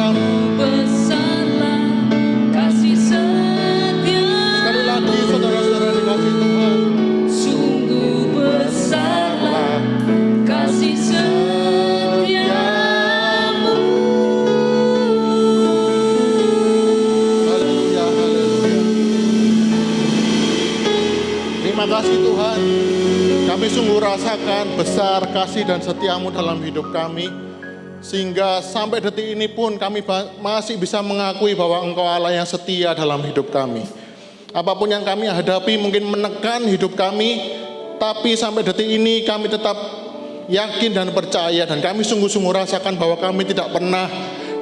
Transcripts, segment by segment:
Tuhan. Besarlah kasih setiamu. Sekali lagi saudara-saudara dikasih Tuhan. Sungguh besarlah kasih setiamu. Haleluya, haleluya. Terima kasih Tuhan. Kami sungguh rasakan besar kasih dan setiamu dalam hidup kami. Sehingga sampai detik ini pun kami masih bisa mengakui bahwa Engkau Allah yang setia dalam hidup kami. Apapun yang kami hadapi mungkin menekan hidup kami, tapi sampai detik ini kami tetap yakin dan percaya, dan kami sungguh-sungguh rasakan bahwa kami tidak pernah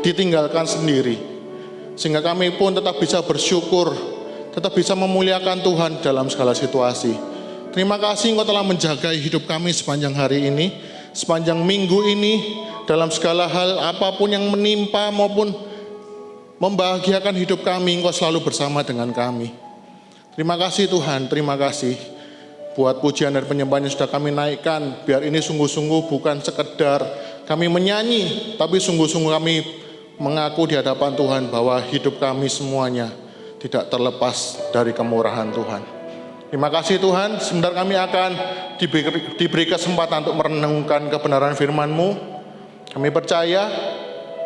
ditinggalkan sendiri. Sehingga kami pun tetap bisa bersyukur, tetap bisa memuliakan Tuhan dalam segala situasi. Terima kasih Engkau telah menjaga hidup kami sepanjang hari ini, sepanjang minggu ini, dalam segala hal apapun yang menimpa maupun membahagiakan hidup kami, Engkau selalu bersama dengan kami. Terima kasih Tuhan, terima kasih buat pujian dan penyembahan yang sudah kami naikkan. Biar ini sungguh-sungguh bukan sekedar kami menyanyi, tapi sungguh-sungguh kami mengaku di hadapan Tuhan bahwa hidup kami semuanya tidak terlepas dari kemurahan Tuhan. Terima kasih Tuhan, sebentar kami akan diberi kesempatan untuk merenungkan kebenaran firman-Mu. Kami percaya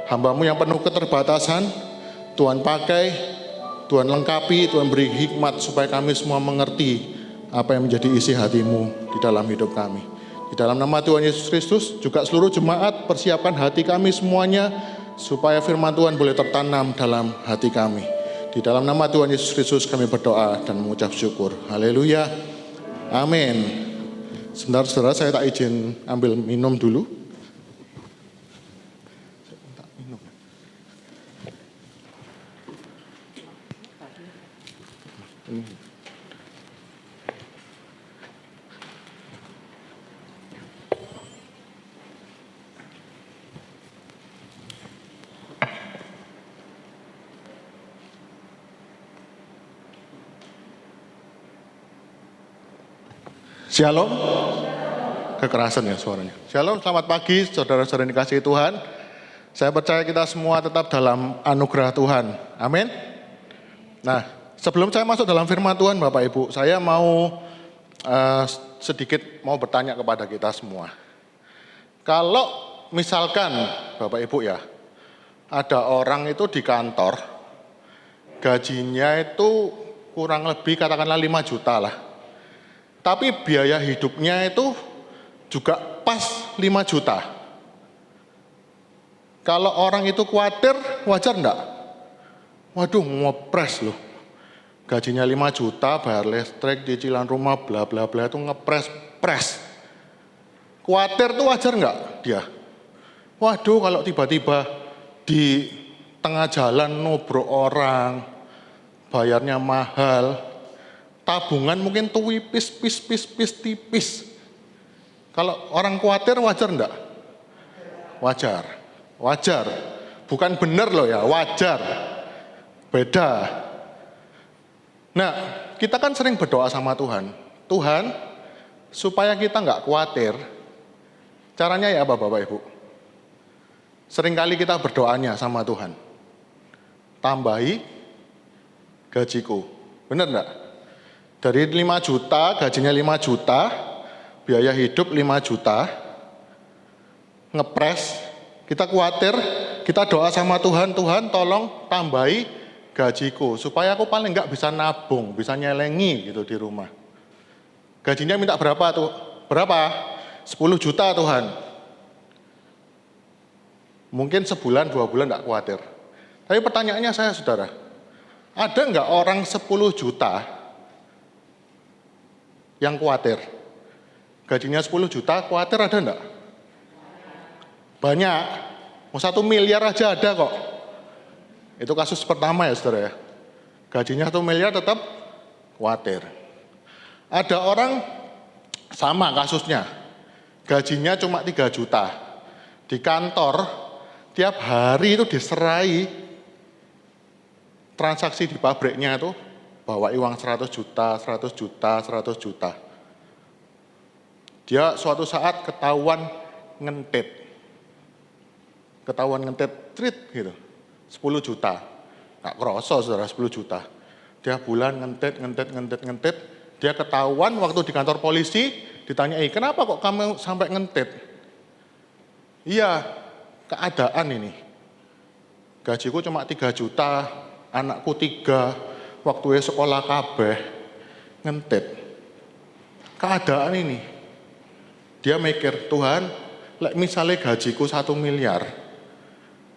hamba-Mu yang penuh keterbatasan, Tuhan pakai, Tuhan lengkapi, Tuhan beri hikmat supaya kami semua mengerti apa yang menjadi isi hati-Mu di dalam hidup kami. Di dalam nama Tuhan Yesus Kristus, juga seluruh jemaat persiapkan hati kami semuanya supaya firman Tuhan boleh tertanam dalam hati kami. Di dalam nama Tuhan Yesus Kristus kami berdoa dan mengucap syukur. Haleluya. Amin. Sebentar saudara, saya tak izin ambil minum dulu. Shalom. Kekerasan ya suaranya. Shalom, selamat pagi saudara-saudara yang dikasihi Tuhan. Saya percaya kita semua tetap dalam anugerah Tuhan. Amin. Nah, sebelum saya masuk dalam firman Tuhan Bapak Ibu, saya mau sedikit bertanya kepada kita semua. Kalau misalkan Bapak Ibu ya, ada orang itu di kantor, gajinya itu kurang lebih katakanlah 5 juta lah. Tapi biaya hidupnya itu juga pas 5 juta. Kalau orang itu khawatir, wajar enggak? Waduh, ngepres loh. Gajinya 5 juta, bayar listrik, cicilan rumah, bla bla bla, itu ngepres. Khawatir tuh wajar enggak dia? Waduh, kalau tiba-tiba di tengah jalan nubruk orang, bayarnya mahal, tabungan mungkin tuh tipis. Kalau orang khawatir wajar enggak? Wajar. Bukan benar loh ya, wajar. Beda. Nah, kita kan sering berdoa sama Tuhan. Tuhan, supaya kita enggak khawatir, caranya ya apa Bapak Ibu? Seringkali kita berdoanya sama Tuhan. Tambahi gajiku. Benar enggak? Dari 5 juta, gajinya 5 juta, biaya hidup 5 juta, ngepres, kita khawatir, kita doa sama Tuhan, Tuhan tolong tambahi gajiku, supaya aku paling enggak bisa nabung, bisa nyelengi gitu di rumah. Gajinya minta berapa tuh? Berapa? 10 juta Tuhan. Mungkin sebulan, 2 bulan enggak khawatir. Tapi pertanyaannya saya saudara, ada enggak orang 10 juta yang khawatir? Gajinya 10 juta, khawatir ada enggak? Banyak. Mau 1 miliar aja ada kok. Itu kasus pertama ya saudara ya. Gajinya 1 miliar tetap khawatir. Ada orang sama kasusnya. Gajinya cuma 3 juta. Di kantor, tiap hari itu diserai transaksi di pabriknya itu, bawa uang 100 juta. Dia suatu saat ketahuan ngentit, trit gitu. 10 juta. Nggak kerasa saudara 10 juta. Dia bulan ngentit. Dia ketahuan waktu di kantor polisi, ditanyai, kenapa kok kamu sampai ngentit? Iya, keadaan ini. Gajiku cuma 3 juta, anakku 3, waktu sekolah kabeh, ngentit. Keadaan ini. Dia mikir, Tuhan, misalnya gajiku 1 miliar,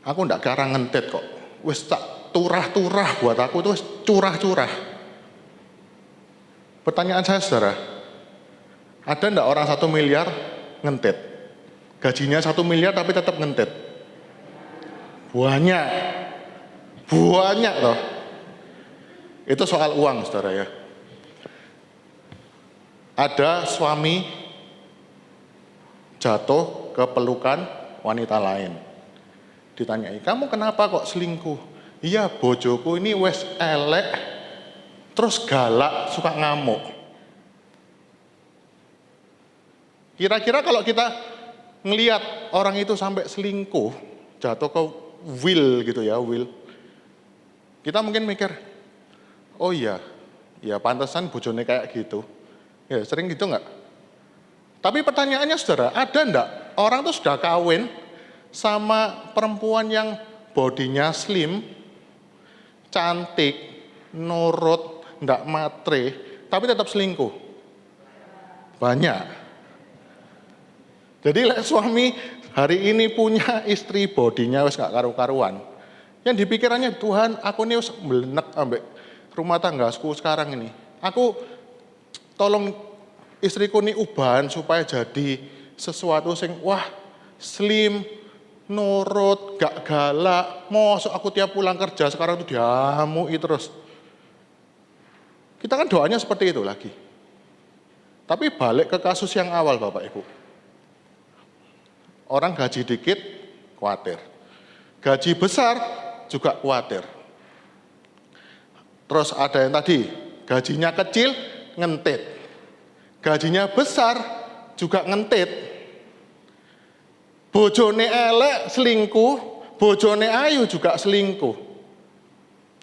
aku ndak karang ngentit kok. Wis tak turah-turah buat aku tuh curah-curah. Pertanyaan saya saudara, ada ndak orang 1 miliar ngentit? Gajinya 1 miliar tapi tetap ngentit? Banyak loh. Itu soal uang saudara ya. Ada suami jatuh ke pelukan wanita lain. Ditanyai, kamu kenapa kok selingkuh? Iya, bojoku ini wes elek, terus galak, suka ngamuk. Kira-kira kalau kita ngelihat orang itu sampai selingkuh, jatuh ke will gitu ya, will. Kita mungkin mikir, oh iya, ya pantesan bojone kayak gitu. Ya sering gitu nggak? Tapi pertanyaannya saudara, ada enggak orang tuh sudah kawin sama perempuan yang bodinya slim, cantik, nurut, enggak matre, tapi tetap selingkuh? Banyak. Jadi suami hari ini punya istri bodinya wis gak karu-karuan. Yang dipikirannya, Tuhan aku ini wis melenek ambek rumah tanggaku sekarang ini. Aku tolong istriku ini ubahan supaya jadi sesuatu sing wah slim, nurut, gak galak. Mosok aku tiap pulang kerja sekarang tuh diamui terus. Kita kan doanya seperti itu lagi. Tapi balik ke kasus yang awal Bapak Ibu. Orang gaji dikit, khawatir. Gaji besar, juga khawatir. Terus ada yang tadi, gajinya kecil, ngentit. Gajinya besar, juga ngentit. Bojone elek, selingkuh. Bojone ayu juga selingkuh.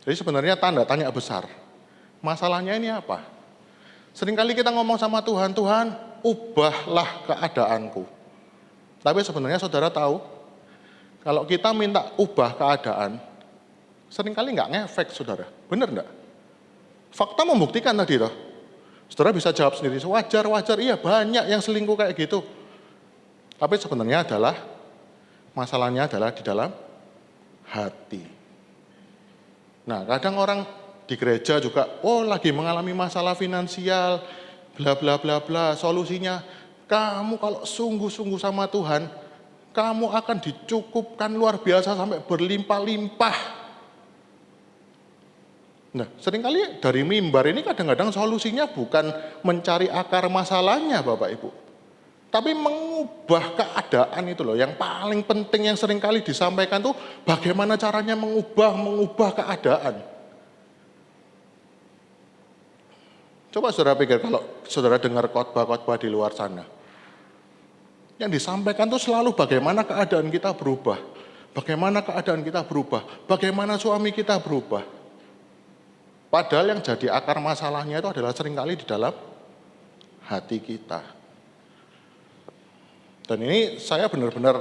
Jadi sebenarnya tanda tanya besar. Masalahnya ini apa? Seringkali kita ngomong sama Tuhan, Tuhan, ubahlah keadaanku. Tapi sebenarnya saudara tahu, kalau kita minta ubah keadaan, seringkali nggak ngefek saudara. Benar nggak? Fakta membuktikan tadi toh. Saudara bisa jawab sendiri, wajar, iya banyak yang selingkuh kayak gitu. Tapi sebenarnya masalahnya adalah di dalam hati. Nah kadang orang di gereja juga, oh lagi mengalami masalah finansial, bla bla bla bla, solusinya, kamu kalau sungguh-sungguh sama Tuhan, kamu akan dicukupkan luar biasa sampai berlimpah-limpah. Nah, seringkali dari mimbar ini kadang-kadang solusinya bukan mencari akar masalahnya Bapak Ibu. Tapi mengubah keadaan itu loh, yang paling penting yang seringkali disampaikan tuh bagaimana caranya mengubah keadaan. Coba saudara pikir kalau saudara dengar khotbah-khotbah di luar sana. Yang disampaikan itu selalu bagaimana keadaan kita berubah. Bagaimana keadaan kita berubah. Bagaimana suami kita berubah. Padahal yang jadi akar masalahnya itu adalah seringkali di dalam hati kita. Dan ini saya benar-benar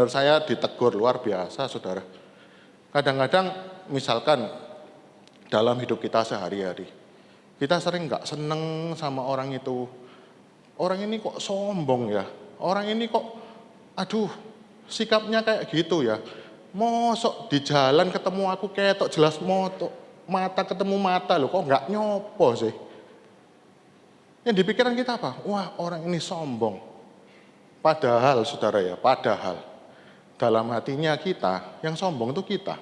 saya ditegur luar biasa saudara. Kadang-kadang misalkan dalam hidup kita sehari-hari, kita sering nggak seneng sama orang itu. Orang ini kok sombong ya, orang ini kok, aduh sikapnya kayak gitu ya. Mosok di jalan ketemu aku ketok jelas mata ketemu mata loh, kok nggak nyopo sih. Yang di pikiran kita apa? Wah orang ini sombong. Padahal saudara ya, padahal dalam hatinya kita, yang sombong itu kita.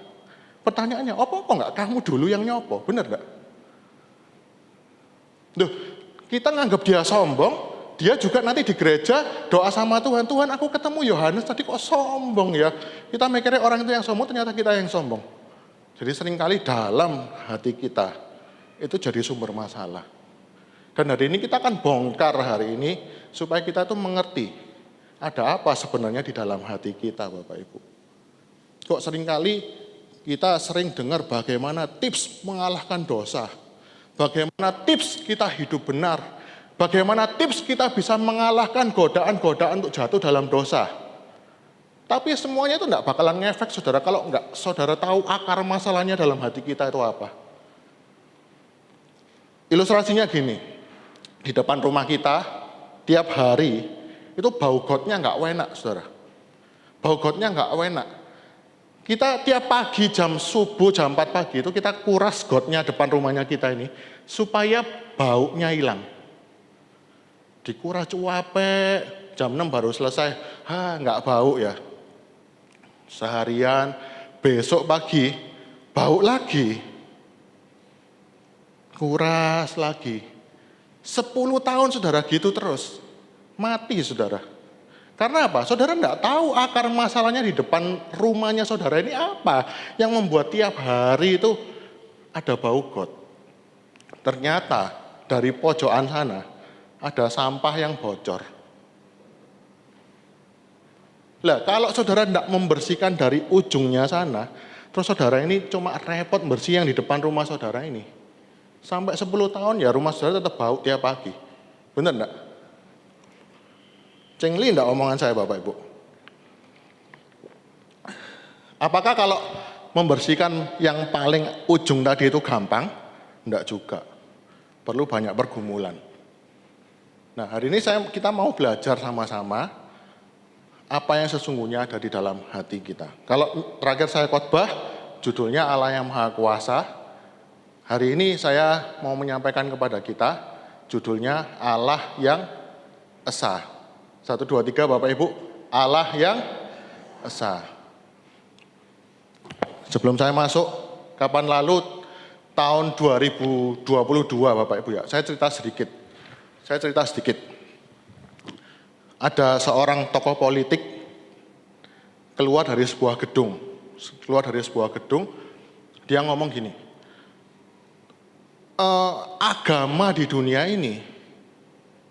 Pertanyaannya, apa kok nggak kamu dulu yang nyopo? Bener nggak? Duh, kita nganggap dia sombong. Dia juga nanti di gereja doa sama Tuhan, Tuhan aku ketemu Yohanes tadi kok sombong ya. Kita mikirnya orang itu yang sombong, ternyata kita yang sombong. Jadi seringkali dalam hati kita itu jadi sumber masalah. Dan hari ini kita akan bongkar hari ini supaya kita tuh mengerti ada apa sebenarnya di dalam hati kita Bapak Ibu. Kok seringkali kita sering dengar bagaimana tips mengalahkan dosa. Bagaimana tips kita hidup benar. Bagaimana tips kita bisa mengalahkan godaan-godaan untuk jatuh dalam dosa. Tapi semuanya itu enggak bakalan ngefek saudara kalau enggak saudara tahu akar masalahnya dalam hati kita itu apa. Ilustrasinya gini, di depan rumah kita tiap hari itu bau gotnya enggak enak saudara. Bau gotnya enggak enak. Kita tiap pagi jam subuh, jam 4 pagi itu kita kuras gotnya depan rumahnya kita ini supaya baunya hilang. Dikuras cuape, jam 6 baru selesai, nggak bau ya. Seharian, besok pagi, bau lagi. Kuras lagi. 10 tahun saudara gitu terus, mati saudara. Karena apa? Saudara enggak tahu akar masalahnya di depan rumahnya saudara ini apa yang membuat tiap hari itu ada bau got. Ternyata dari pojokan sana ada sampah yang bocor. Lah kalau saudara enggak membersihkan dari ujungnya sana, terus saudara ini cuma repot bersih yang di depan rumah saudara ini. Sampai 10 tahun ya rumah saudara tetap bau tiap pagi. Benar enggak? Cengli enggak omongan saya Bapak Ibu? Apakah kalau membersihkan yang paling ujung tadi itu gampang? Enggak juga. Perlu banyak pergumulan. Nah hari ini kita mau belajar sama-sama apa yang sesungguhnya ada di dalam hati kita. Kalau terakhir saya khotbah, judulnya Allah yang Maha Kuasa. Hari ini saya mau menyampaikan kepada kita, judulnya Allah yang Esa. 1, 2, 3 Bapak Ibu, Allah yang Esa. Sebelum saya masuk, kapan lalu tahun 2022 Bapak Ibu ya, saya cerita sedikit. Ada seorang tokoh politik keluar dari sebuah gedung. Dia ngomong gini, agama di dunia ini,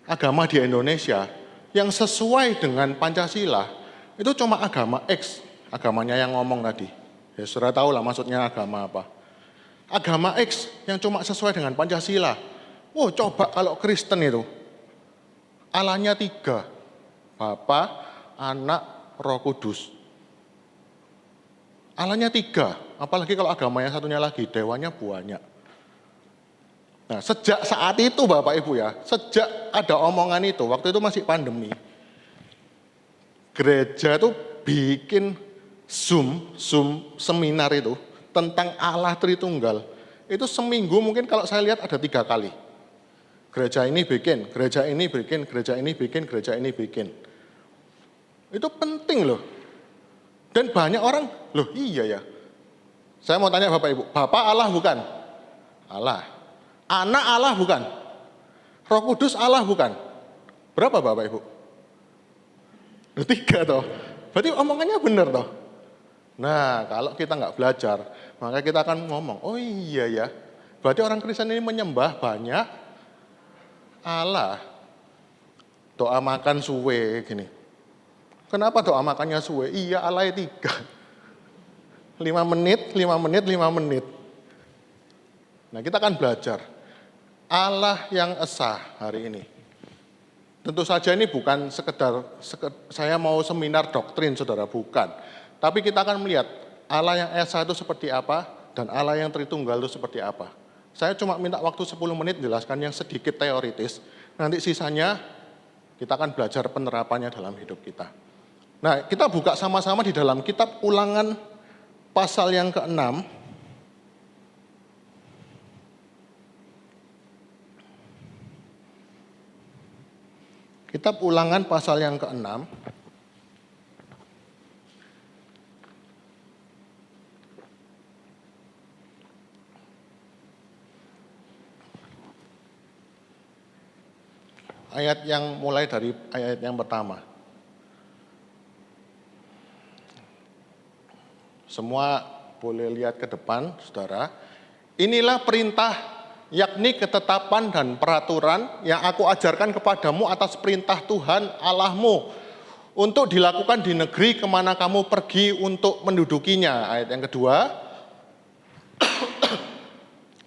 agama di Indonesia, yang sesuai dengan Pancasila, itu cuma agama X, agamanya yang ngomong tadi. Ya sudah tahu lah maksudnya agama apa. Agama X yang cuma sesuai dengan Pancasila. Oh coba kalau Kristen itu, Allahnya 3, Bapa, Anak, Roh Kudus. Allahnya 3, apalagi kalau agama yang satunya lagi, dewanya banyak. Nah, sejak saat itu Bapak Ibu ya, sejak ada omongan itu, waktu itu masih pandemi, gereja itu bikin Zoom seminar itu tentang Allah Tritunggal. Itu seminggu mungkin kalau saya lihat ada 3 kali. Gereja ini bikin, gereja ini bikin, gereja ini bikin, gereja ini bikin. Itu penting loh. Dan banyak orang, loh iya ya. Saya mau tanya Bapak Ibu, Bapak Allah bukan? Allah. Anak Allah bukan? Roh Kudus Allah bukan? Berapa Bapak Ibu? 3 toh. Berarti omongannya benar toh. Nah kalau kita nggak belajar, maka kita akan ngomong, oh iya ya. Berarti orang Kristen ini menyembah banyak Allah. Doa makan suwe gini. Kenapa doa makannya suwe? Iya Allahnya 3. 5 menit. Nah kita akan belajar. Allah yang Esa hari ini. Tentu saja ini bukan sekedar saya mau seminar doktrin saudara, bukan. Tapi kita akan melihat Allah yang Esa itu seperti apa dan Allah yang Tritunggal itu seperti apa. Saya cuma minta waktu 10 menit jelaskan yang sedikit teoritis. Nanti sisanya kita akan belajar penerapannya dalam hidup kita. Nah kita buka sama-sama di dalam kitab Ulangan pasal yang ke-6. Kitab Ulangan pasal yang ke-6. Ayat yang mulai dari ayat yang pertama. Semua boleh lihat ke depan, saudara. Inilah perintah, yakni ketetapan dan peraturan yang aku ajarkan kepadamu atas perintah Tuhan Allahmu, untuk dilakukan di negeri kemana kamu pergi untuk mendudukinya. Ayat yang kedua,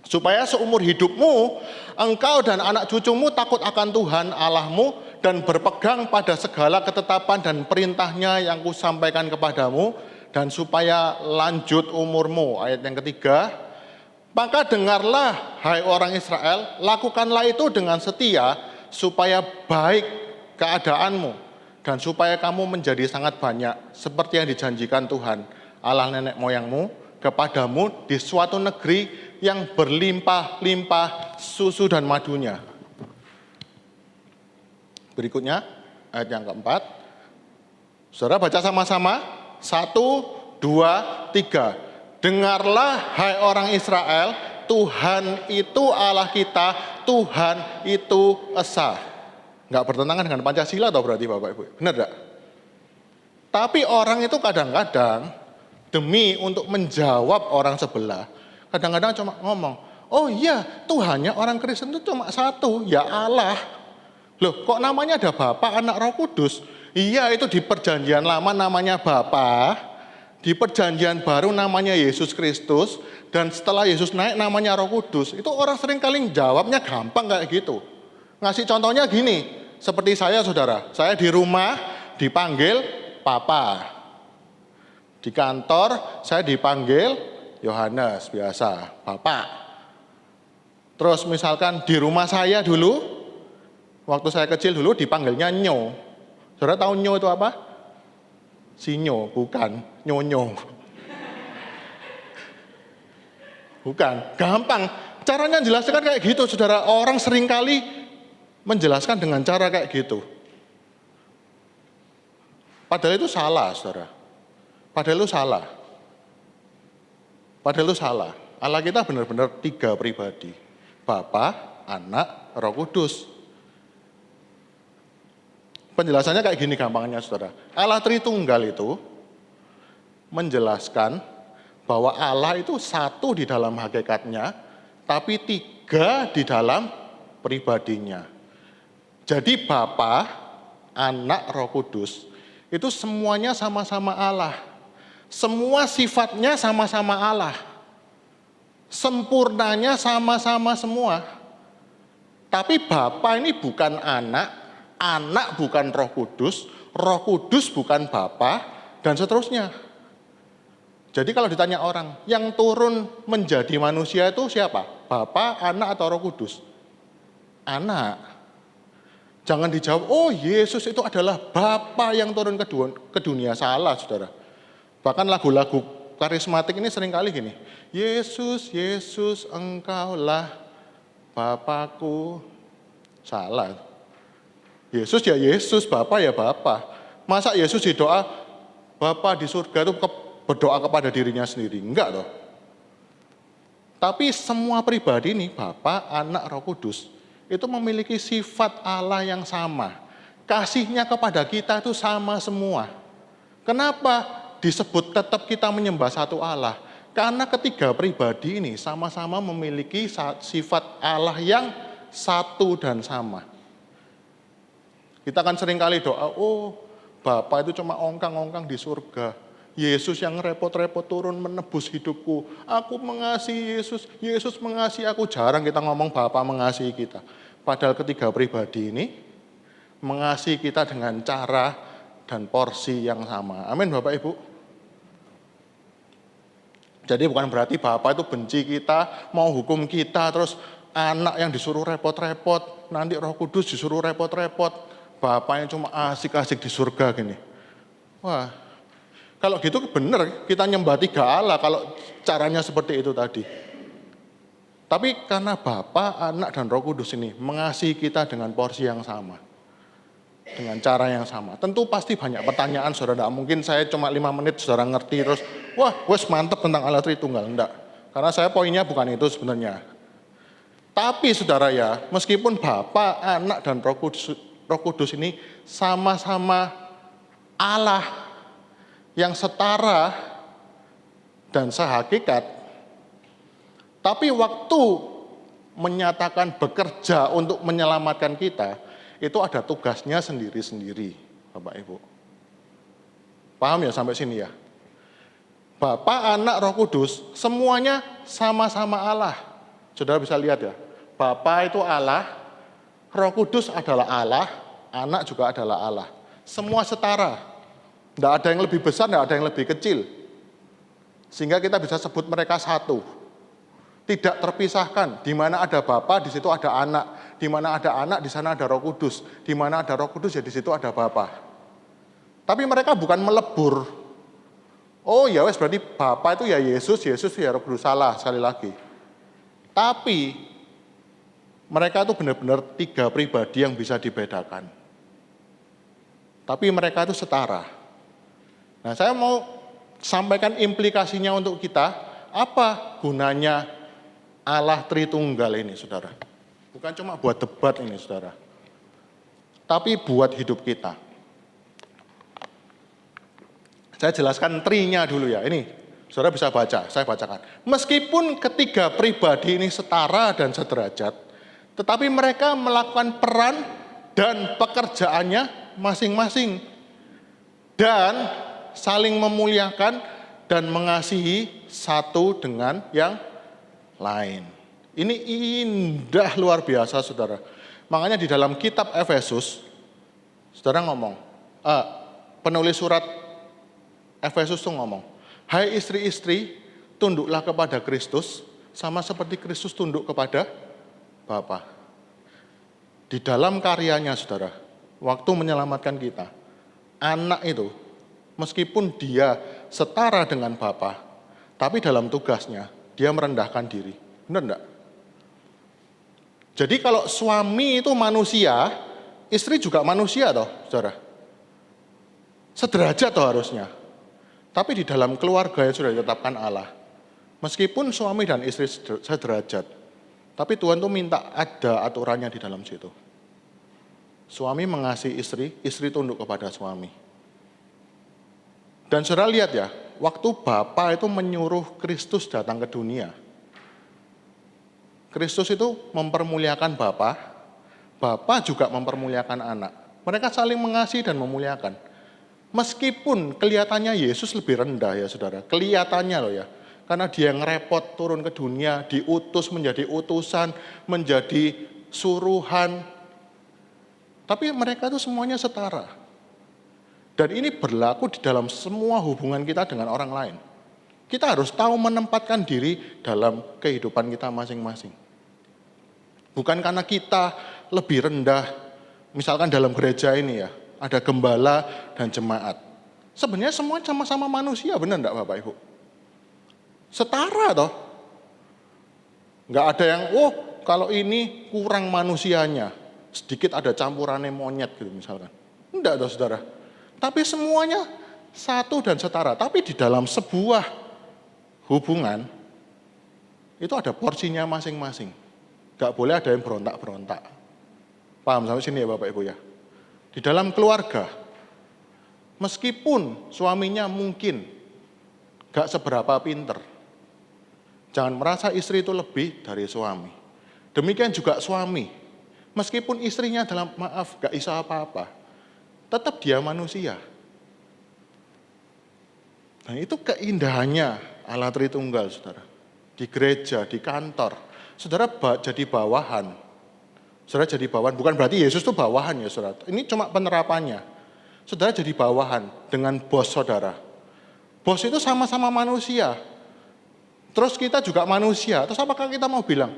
supaya seumur hidupmu engkau dan anak cucumu takut akan Tuhan Allahmu dan berpegang pada segala ketetapan dan perintahnya yang kusampaikan kepadamu, dan supaya lanjut umurmu. Ayat yang ketiga, maka dengarlah hai orang Israel, lakukanlah itu dengan setia supaya baik keadaanmu dan supaya kamu menjadi sangat banyak seperti yang dijanjikan Tuhan Allah nenek moyangmu kepadamu di suatu negeri yang berlimpah-limpah susu dan madunya. Berikutnya ayat yang keempat. Saudara baca sama-sama. 1, 2, 3. Dengarlah hai orang Israel, Tuhan itu Allah kita, Tuhan itu esa. Enggak bertentangan dengan Pancasila atau berarti Bapak Ibu? Benar enggak? Tapi orang itu kadang-kadang demi untuk menjawab orang sebelah, kadang-kadang cuma ngomong, oh iya Tuhannya orang Kristen itu cuma satu, ya Allah. Loh kok namanya ada Bapa, Anak, Roh Kudus? Iya itu di perjanjian lama namanya Bapa, di perjanjian baru namanya Yesus Kristus, dan setelah Yesus naik namanya Roh Kudus. Itu orang sering kali jawabnya gampang kayak gitu. Ngasih contohnya gini, seperti saya saudara, saya di rumah dipanggil Papa. Di kantor saya dipanggil Yohanes, biasa, Bapak. Terus misalkan di rumah saya dulu, waktu saya kecil dulu dipanggilnya Nyo. Saudara tahu Nyo itu apa? Sinyo, bukan, Nyonyo. Bukan, gampang. Caranya jelaskan kayak gitu, saudara. Orang seringkali menjelaskan dengan cara kayak gitu. Padahal itu salah, saudara. Padahal itu salah. Padahal itu salah. Allah kita benar-benar 3 pribadi. Bapa, Anak, Roh Kudus. Penjelasannya kayak gini gampangnya, saudara. Allah Tritunggal itu menjelaskan bahwa Allah itu satu di dalam hakikatnya, tapi 3 di dalam pribadinya. Jadi Bapa, Anak, Roh Kudus itu semuanya sama-sama Allah. Semua sifatnya sama-sama Allah. Sempurnanya sama-sama semua. Tapi Bapa ini bukan Anak, Anak bukan Roh Kudus bukan Bapa, dan seterusnya. Jadi kalau ditanya orang, yang turun menjadi manusia itu siapa? Bapa, Anak, atau Roh Kudus? Anak. Jangan dijawab, oh Yesus itu adalah Bapa yang turun ke dunia. Salah, saudara. Bahkan lagu-lagu karismatik ini seringkali gini, Yesus, Yesus, engkaulah Bapakku. Salah. Yesus ya Yesus, Bapa ya Bapa. Masa Yesus di doa, Bapa di surga itu berdoa kepada dirinya sendiri? Enggak toh. Tapi semua pribadi ini, Bapa, Anak, Roh Kudus, itu memiliki sifat Allah yang sama. Kasihnya kepada kita itu sama semua. Kenapa disebut tetap kita menyembah satu Allah? Karena 3 pribadi ini sama-sama memiliki sifat Allah yang satu dan sama. Kita kan sering kali doa, oh Bapa itu cuma ongkang-ongkang di surga. Yesus yang repot-repot turun menebus hidupku. Aku mengasihi Yesus, Yesus mengasihi aku. Jarang kita ngomong Bapa mengasihi kita. Padahal 3 pribadi ini mengasihi kita dengan cara dan porsi yang sama. Amin Bapak Ibu. Jadi bukan berarti Bapa itu benci kita, mau hukum kita, terus anak yang disuruh repot-repot, nanti Roh Kudus disuruh repot-repot. Bapaknya cuma asik-asik di surga gini. Wah, kalau gitu benar kita nyembah 3 Allah kalau caranya seperti itu tadi. Tapi karena Bapa, Anak, dan Roh Kudus ini mengasihi kita dengan porsi yang sama. Dengan cara yang sama. Tentu pasti banyak pertanyaan, saudara. Tidak mungkin saya cuma 5 menit saudara ngerti terus, wah wes mantep tentang Allah Tritunggal. Enggak. Karena saya poinnya bukan itu sebenarnya. Tapi saudara ya, meskipun Bapa, Anak, dan Roh Kudus ini sama-sama Allah yang setara dan sehakikat, tapi waktu menyatakan bekerja untuk menyelamatkan kita, itu ada tugasnya sendiri-sendiri, Bapak Ibu. Paham ya sampai sini ya? Bapa, Anak, Roh Kudus, semuanya sama-sama Allah. Saudara bisa lihat ya, Bapa itu Allah, Roh Kudus adalah Allah, Anak juga adalah Allah. Semua setara. Tidak ada yang lebih besar, tidak ada yang lebih kecil. Sehingga kita bisa sebut mereka satu. Tidak terpisahkan. Di mana ada Bapa, di situ ada Anak. Di mana ada Anak, di sana ada Roh Kudus. Di mana ada Roh Kudus, ya di situ ada Bapa. Tapi mereka bukan melebur. Oh ya wes, berarti Bapa itu ya Yesus, Yesus ya Roh Kudus. Salah sekali lagi. Tapi mereka itu benar-benar 3 pribadi yang bisa dibedakan. Tapi mereka itu setara. Nah, saya mau sampaikan implikasinya untuk kita. Apa gunanya Allah Tritunggal ini, saudara? Bukan cuma buat debat ini, saudara. Tapi buat hidup kita. Saya jelaskan trinya dulu ya. Ini, saudara bisa baca, saya bacakan. Meskipun ketiga pribadi ini setara dan sederajat, tetapi mereka melakukan peran dan pekerjaannya masing-masing. Dan saling memuliakan dan mengasihi satu dengan yang lain. Ini indah luar biasa, saudara. Makanya di dalam kitab Efesus, saudara ngomong, penulis surat Efesus tuh ngomong, hai istri-istri, tunduklah kepada Kristus, sama seperti Kristus tunduk kepada Bapa. Di dalam karyanya, saudara, waktu menyelamatkan kita, Anak itu, meskipun dia setara dengan Bapa, tapi dalam tugasnya, dia merendahkan diri. Benar enggak? Jadi kalau suami itu manusia, istri juga manusia toh, saudara. Sederajat toh harusnya. Tapi di dalam keluarga yang sudah ditetapkan Allah, meskipun suami dan istri sederajat, tapi Tuhan tuh minta ada aturannya di dalam situ. Suami mengasihi istri, istri tunduk kepada suami. Dan saudara lihat ya, waktu Bapa itu menyuruh Kristus datang ke dunia, Kristus itu mempermuliakan Bapa, Bapa juga mempermuliakan Anak. Mereka saling mengasihi dan memuliakan. Meskipun kelihatannya Yesus lebih rendah ya saudara, kelihatannya loh ya. Karena dia ngerepot turun ke dunia, diutus menjadi utusan, menjadi suruhan. Tapi mereka itu semuanya setara. Dan ini berlaku di dalam semua hubungan kita dengan orang lain. Kita harus tahu menempatkan diri dalam kehidupan kita masing-masing. Bukan karena kita lebih rendah, misalkan dalam gereja ini ya, ada gembala dan jemaat. Sebenarnya semua sama-sama manusia, benar enggak Bapak Ibu? Setara toh. Enggak ada yang, kalau ini kurang manusianya, sedikit ada campurannya monyet gitu misalkan. Enggak toh saudara. Tapi semuanya satu dan setara. Tapi di dalam sebuah hubungan, itu ada porsinya masing-masing. Enggak boleh ada yang berontak-berontak. Paham sampai sini ya Bapak Ibu ya? Di dalam keluarga, meskipun suaminya mungkin gak seberapa pinter, jangan merasa istri itu lebih dari suami. Demikian juga suami, meskipun istrinya dalam maaf gak bisa apa-apa, tetap dia manusia. Nah itu keindahannya Allah Tritunggal, saudara. Di gereja, di kantor, saudara jadi bawahan. Saudara jadi bawahan, bukan berarti Yesus itu bawahan ya saudara. Ini cuma penerapannya. Saudara jadi bawahan dengan bos saudara. Bos itu sama-sama manusia. Terus kita juga manusia. Terus apakah kita mau bilang,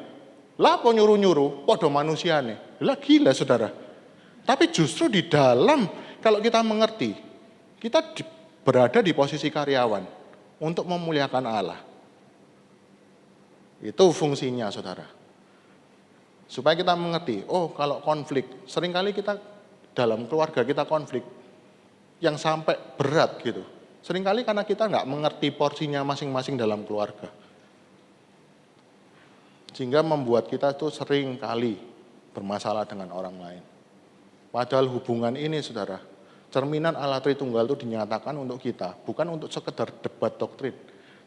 lah kok nyuruh-nyuruh, podo manusia nih. Lah gila saudara. Tapi justru di dalam, kalau kita mengerti, kita berada di posisi karyawan untuk memuliakan Allah. Itu fungsinya saudara. Supaya kita mengerti, kalau konflik, seringkali kita dalam keluarga kita konflik yang sampai berat gitu. Seringkali karena kita nggak mengerti porsinya masing-masing dalam keluarga. Sehingga membuat kita tuh sering kali bermasalah dengan orang lain. Padahal hubungan ini saudara, cerminan Allah Tritunggal itu dinyatakan untuk kita, bukan untuk sekedar debat doktrin.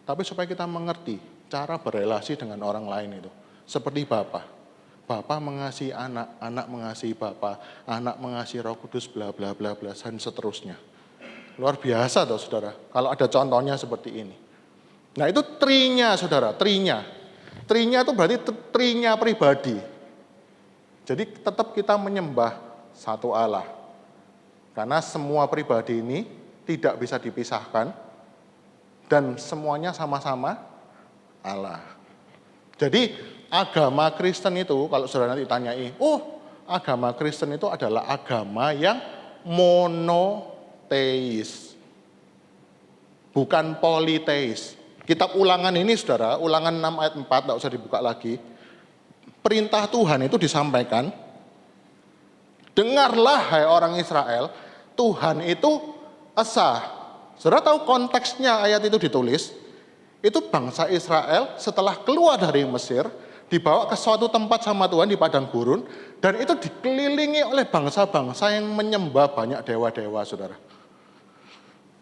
Tapi supaya kita mengerti cara berelasi dengan orang lain itu. Seperti Bapa. Bapa mengasihi anak, anak mengasihi Bapa, anak mengasihi Roh Kudus, bla bla bla bla, dan seterusnya. Luar biasa toh saudara, kalau ada contohnya seperti ini. Nah itu trinya saudara, trinya. Trinya itu berarti trinya pribadi. Jadi tetap kita menyembah satu Allah. Karena semua pribadi ini tidak bisa dipisahkan dan semuanya sama-sama Allah. Jadi agama Kristen itu kalau saudara nanti tanyai, agama Kristen itu adalah agama yang monoteis, bukan politeis. Kitab Ulangan ini saudara, Ulangan 6 ayat 4, tidak usah dibuka lagi. Perintah Tuhan itu disampaikan, dengarlah hai orang Israel, Tuhan itu esa. Saudara tahu konteksnya ayat itu ditulis? Itu bangsa Israel setelah keluar dari Mesir, dibawa ke suatu tempat sama Tuhan di padang gurun, dan itu dikelilingi oleh bangsa-bangsa yang menyembah banyak dewa-dewa, saudara.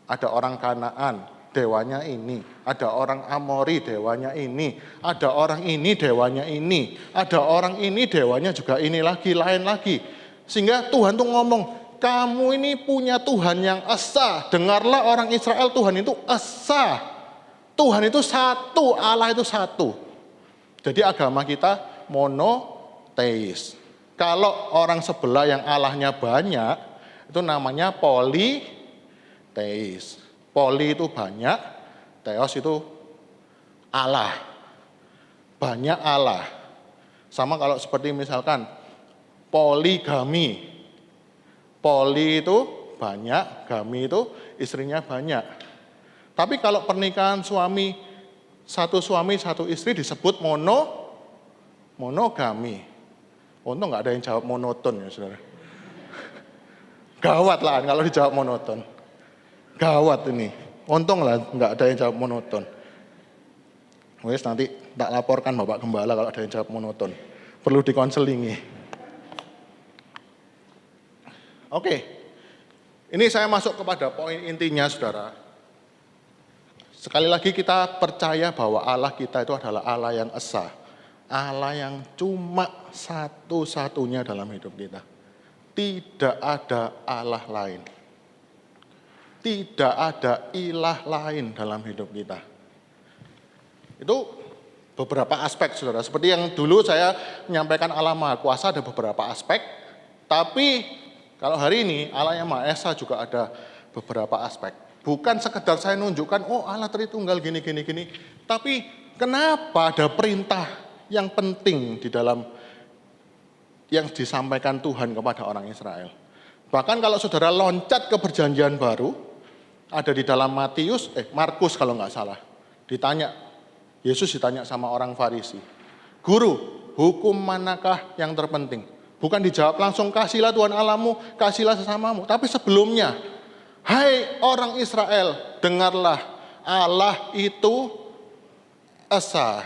Ada orang Kanaan, dewanya ini. Ada orang Amori, dewanya ini. Ada orang ini, dewanya ini. Ada orang ini, dewanya juga ini lagi, lain lagi. Sehingga Tuhan tuh ngomong, kamu ini punya Tuhan yang esa. Dengarlah orang Israel, Tuhan itu esa. Tuhan itu satu, Allah itu satu. Jadi agama kita monoteis. Kalau orang sebelah yang Allahnya banyak, itu namanya politeis. Poli itu banyak, theos itu Allah. Banyak Allah. Sama kalau seperti misalkan poligami. Poli itu banyak, gami itu istrinya banyak. Tapi kalau pernikahan satu suami, satu istri disebut monogami. Untung nggak ada yang jawab monoton ya saudara. Gawat lah kalau dijawab monoton. Gawat ini. Untung lah nggak ada yang jawab monoton. Wes nanti tak laporkan Bapak Gembala kalau ada yang jawab monoton. Perlu dikonselingi. Oke. Ini saya masuk kepada poin intinya saudara. Sekali lagi kita percaya bahwa Allah kita itu adalah Allah yang esa. Allah yang cuma satu-satunya dalam hidup kita. Tidak ada Allah lain. Tidak ada ilah lain dalam hidup kita. Itu beberapa aspek saudara. Seperti yang dulu saya menyampaikan Allah Maha Kuasa ada beberapa aspek. Tapi kalau hari ini Allah yang Maha Esa juga ada beberapa aspek. Bukan sekedar saya nunjukkan, Allah Tritunggal gini. Tapi kenapa ada perintah yang penting di dalam yang disampaikan Tuhan kepada orang Israel. Bahkan kalau saudara loncat ke perjanjian baru, ada di dalam Markus kalau nggak salah. Yesus ditanya sama orang Farisi. Guru, hukum manakah yang terpenting? Bukan dijawab langsung, kasihlah Tuhan Allahmu, kasihlah sesamamu. Tapi sebelumnya, hai orang Israel, dengarlah, Allah itu esa.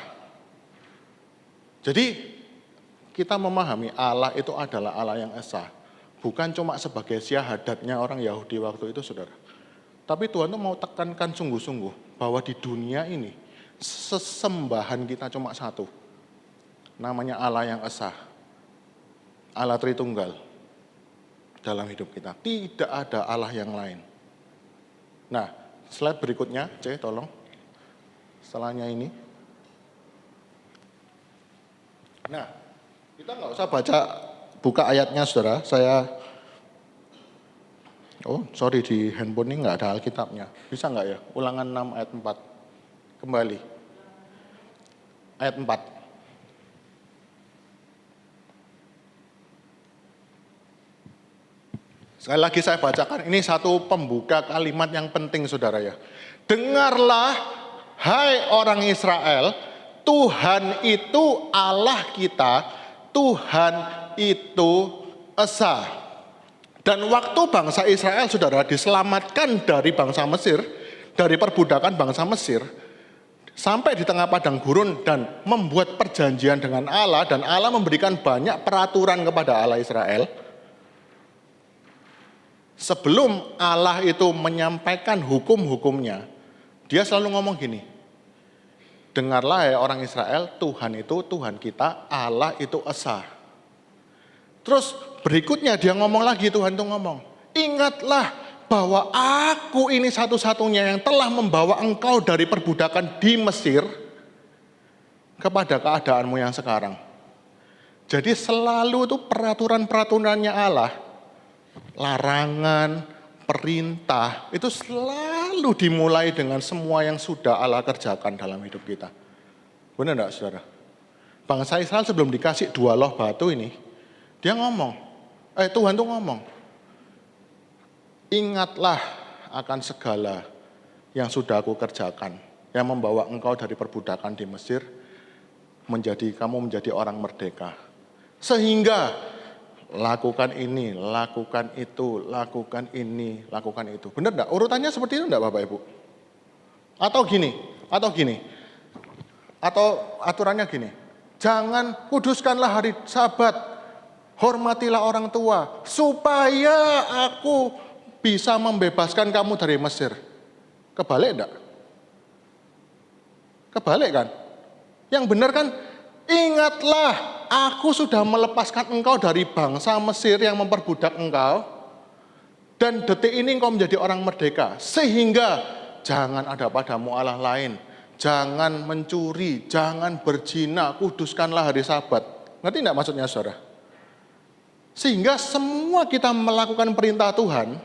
Jadi kita memahami Allah itu adalah Allah yang esa. Bukan cuma sebagai syahadatnya orang Yahudi waktu itu saudara. Tapi Tuhan itu mau tekankan sungguh-sungguh bahwa di dunia ini sesembahan kita cuma satu. Namanya Allah yang esa. Allah Tritunggal dalam hidup kita. Tidak ada Allah yang lain. Nah, slide berikutnya, tolong. Setelahnya ini. Nah, kita nggak usah buka ayatnya, saudara. Di handphone ini nggak ada Alkitabnya. Bisa nggak ya? Ulangan 6 ayat 4. Kembali. Ayat 4. Sekali lagi saya bacakan, ini satu pembuka kalimat yang penting saudara ya. Dengarlah, hai orang Israel, Tuhan itu Allah kita, Tuhan itu esa. Dan waktu bangsa Israel saudara diselamatkan dari bangsa Mesir, dari perbudakan bangsa Mesir, sampai di tengah padang gurun dan membuat perjanjian dengan Allah, dan Allah memberikan banyak peraturan kepada Allah Israel. Sebelum Allah itu menyampaikan hukum-hukumnya, dia selalu ngomong gini, dengarlah ya orang Israel, Tuhan itu Tuhan kita, Allah itu esa. Terus berikutnya dia ngomong lagi, Tuhan itu ngomong, ingatlah bahwa aku ini satu-satunya yang telah membawa engkau dari perbudakan di Mesir kepada keadaanmu yang sekarang. Jadi selalu itu peraturan-peraturannya Allah, larangan, perintah, itu selalu dimulai dengan semua yang sudah Allah kerjakan dalam hidup kita. Benar enggak saudara? Bangsa Israel sebelum dikasih 2 loh batu ini, dia ngomong, Tuhan tuh ngomong, ingatlah akan segala yang sudah aku kerjakan, yang membawa engkau dari perbudakan di Mesir, kamu menjadi orang merdeka. Sehingga lakukan ini, lakukan itu, lakukan ini, lakukan itu. Benar enggak? Urutannya seperti itu enggak Bapak Ibu? Atau gini, atau aturannya gini, jangan kuduskanlah hari Sabat, hormatilah orang tua, supaya aku bisa membebaskan kamu dari Mesir. Kebalik enggak? Kebalik kan? Yang benar kan, ingatlah aku sudah melepaskan engkau dari bangsa Mesir yang memperbudak engkau, dan detik ini engkau menjadi orang merdeka, sehingga jangan ada padamu Allah lain, jangan mencuri, jangan berzina, kuduskanlah hari Sabat. Ngerti enggak maksudnya saudara? Sehingga semua kita melakukan perintah Tuhan,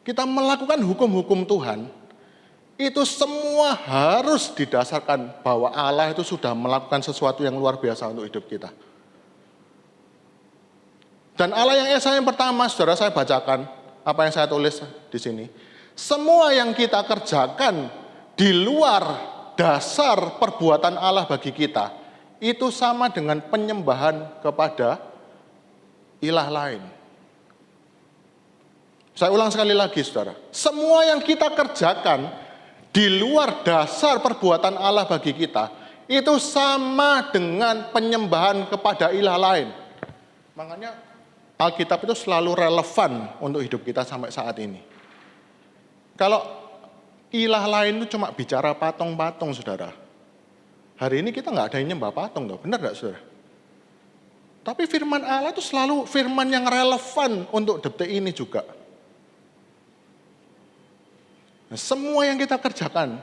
kita melakukan hukum-hukum Tuhan, itu semua harus didasarkan bahwa Allah itu sudah melakukan sesuatu yang luar biasa untuk hidup kita. Dan Allah yang esa yang pertama, saudara, saya bacakan apa yang saya tulis di sini. Semua yang kita kerjakan di luar dasar perbuatan Allah bagi kita, itu sama dengan penyembahan kepada ilah lain. Saya ulang sekali lagi saudara, semua yang kita kerjakan di luar dasar perbuatan Allah bagi kita, itu sama dengan penyembahan kepada ilah lain. Makanya Alkitab itu selalu relevan untuk hidup kita sampai saat ini. Kalau ilah lain itu cuma bicara patung-patung saudara, hari ini kita nggak ada yang nyembah patung, benar nggak saudara? Tapi firman Allah itu selalu firman yang relevan untuk detik ini juga. Nah, semua yang kita kerjakan,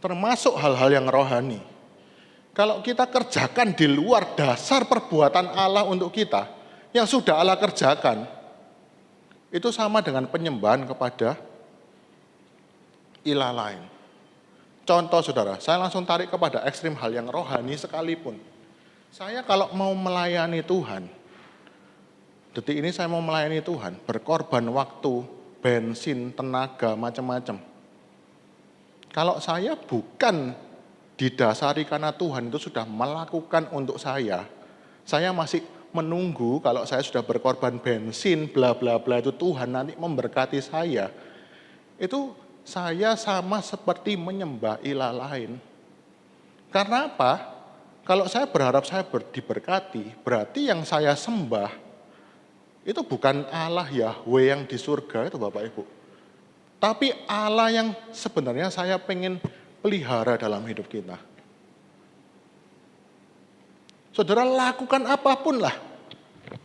termasuk hal-hal yang rohani, kalau kita kerjakan di luar dasar perbuatan Allah untuk kita, yang sudah Allah kerjakan, itu sama dengan penyembahan kepada ilah lain. Contoh saudara, saya langsung tarik kepada ekstrim hal yang rohani sekalipun. Saya kalau mau melayani Tuhan, detik ini saya mau melayani Tuhan, berkorban waktu, bensin, tenaga, macam-macam. Kalau saya bukan didasari karena Tuhan itu sudah melakukan untuk saya masih menunggu kalau saya sudah berkorban bensin, bla bla bla, itu Tuhan nanti memberkati saya. Itu saya sama seperti menyembah ilah lain. Karena apa? Kalau saya berharap saya diberkati, berarti yang saya sembah itu bukan Allah Yahweh yang di surga itu Bapak Ibu. Tapi Allah yang sebenarnya saya pengen pelihara dalam hidup kita. Saudara lakukan apapun lah.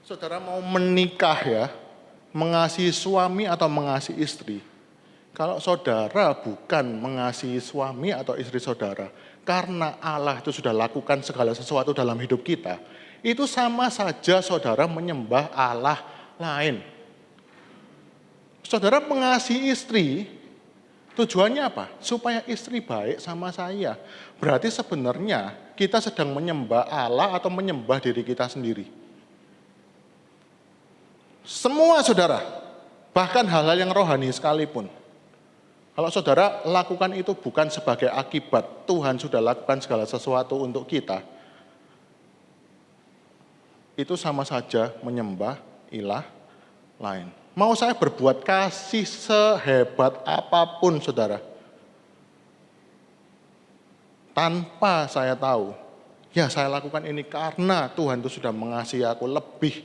Saudara mau menikah ya, mengasihi suami atau mengasihi istri. Kalau saudara bukan mengasihi suami atau istri saudara, karena Allah itu sudah lakukan segala sesuatu dalam hidup kita, itu sama saja saudara menyembah Allah lain. Saudara mengasihi istri, tujuannya apa? Supaya istri baik sama saya. Berarti sebenarnya kita sedang menyembah Allah atau menyembah diri kita sendiri. Semua saudara, bahkan hal-hal yang rohani sekalipun. Kalau saudara lakukan itu bukan sebagai akibat, Tuhan sudah lakukan segala sesuatu untuk kita, itu sama saja menyembah ilah lain. Mau saya berbuat kasih sehebat apapun saudara, tanpa saya tahu, ya saya lakukan ini karena Tuhan itu sudah mengasihi aku lebih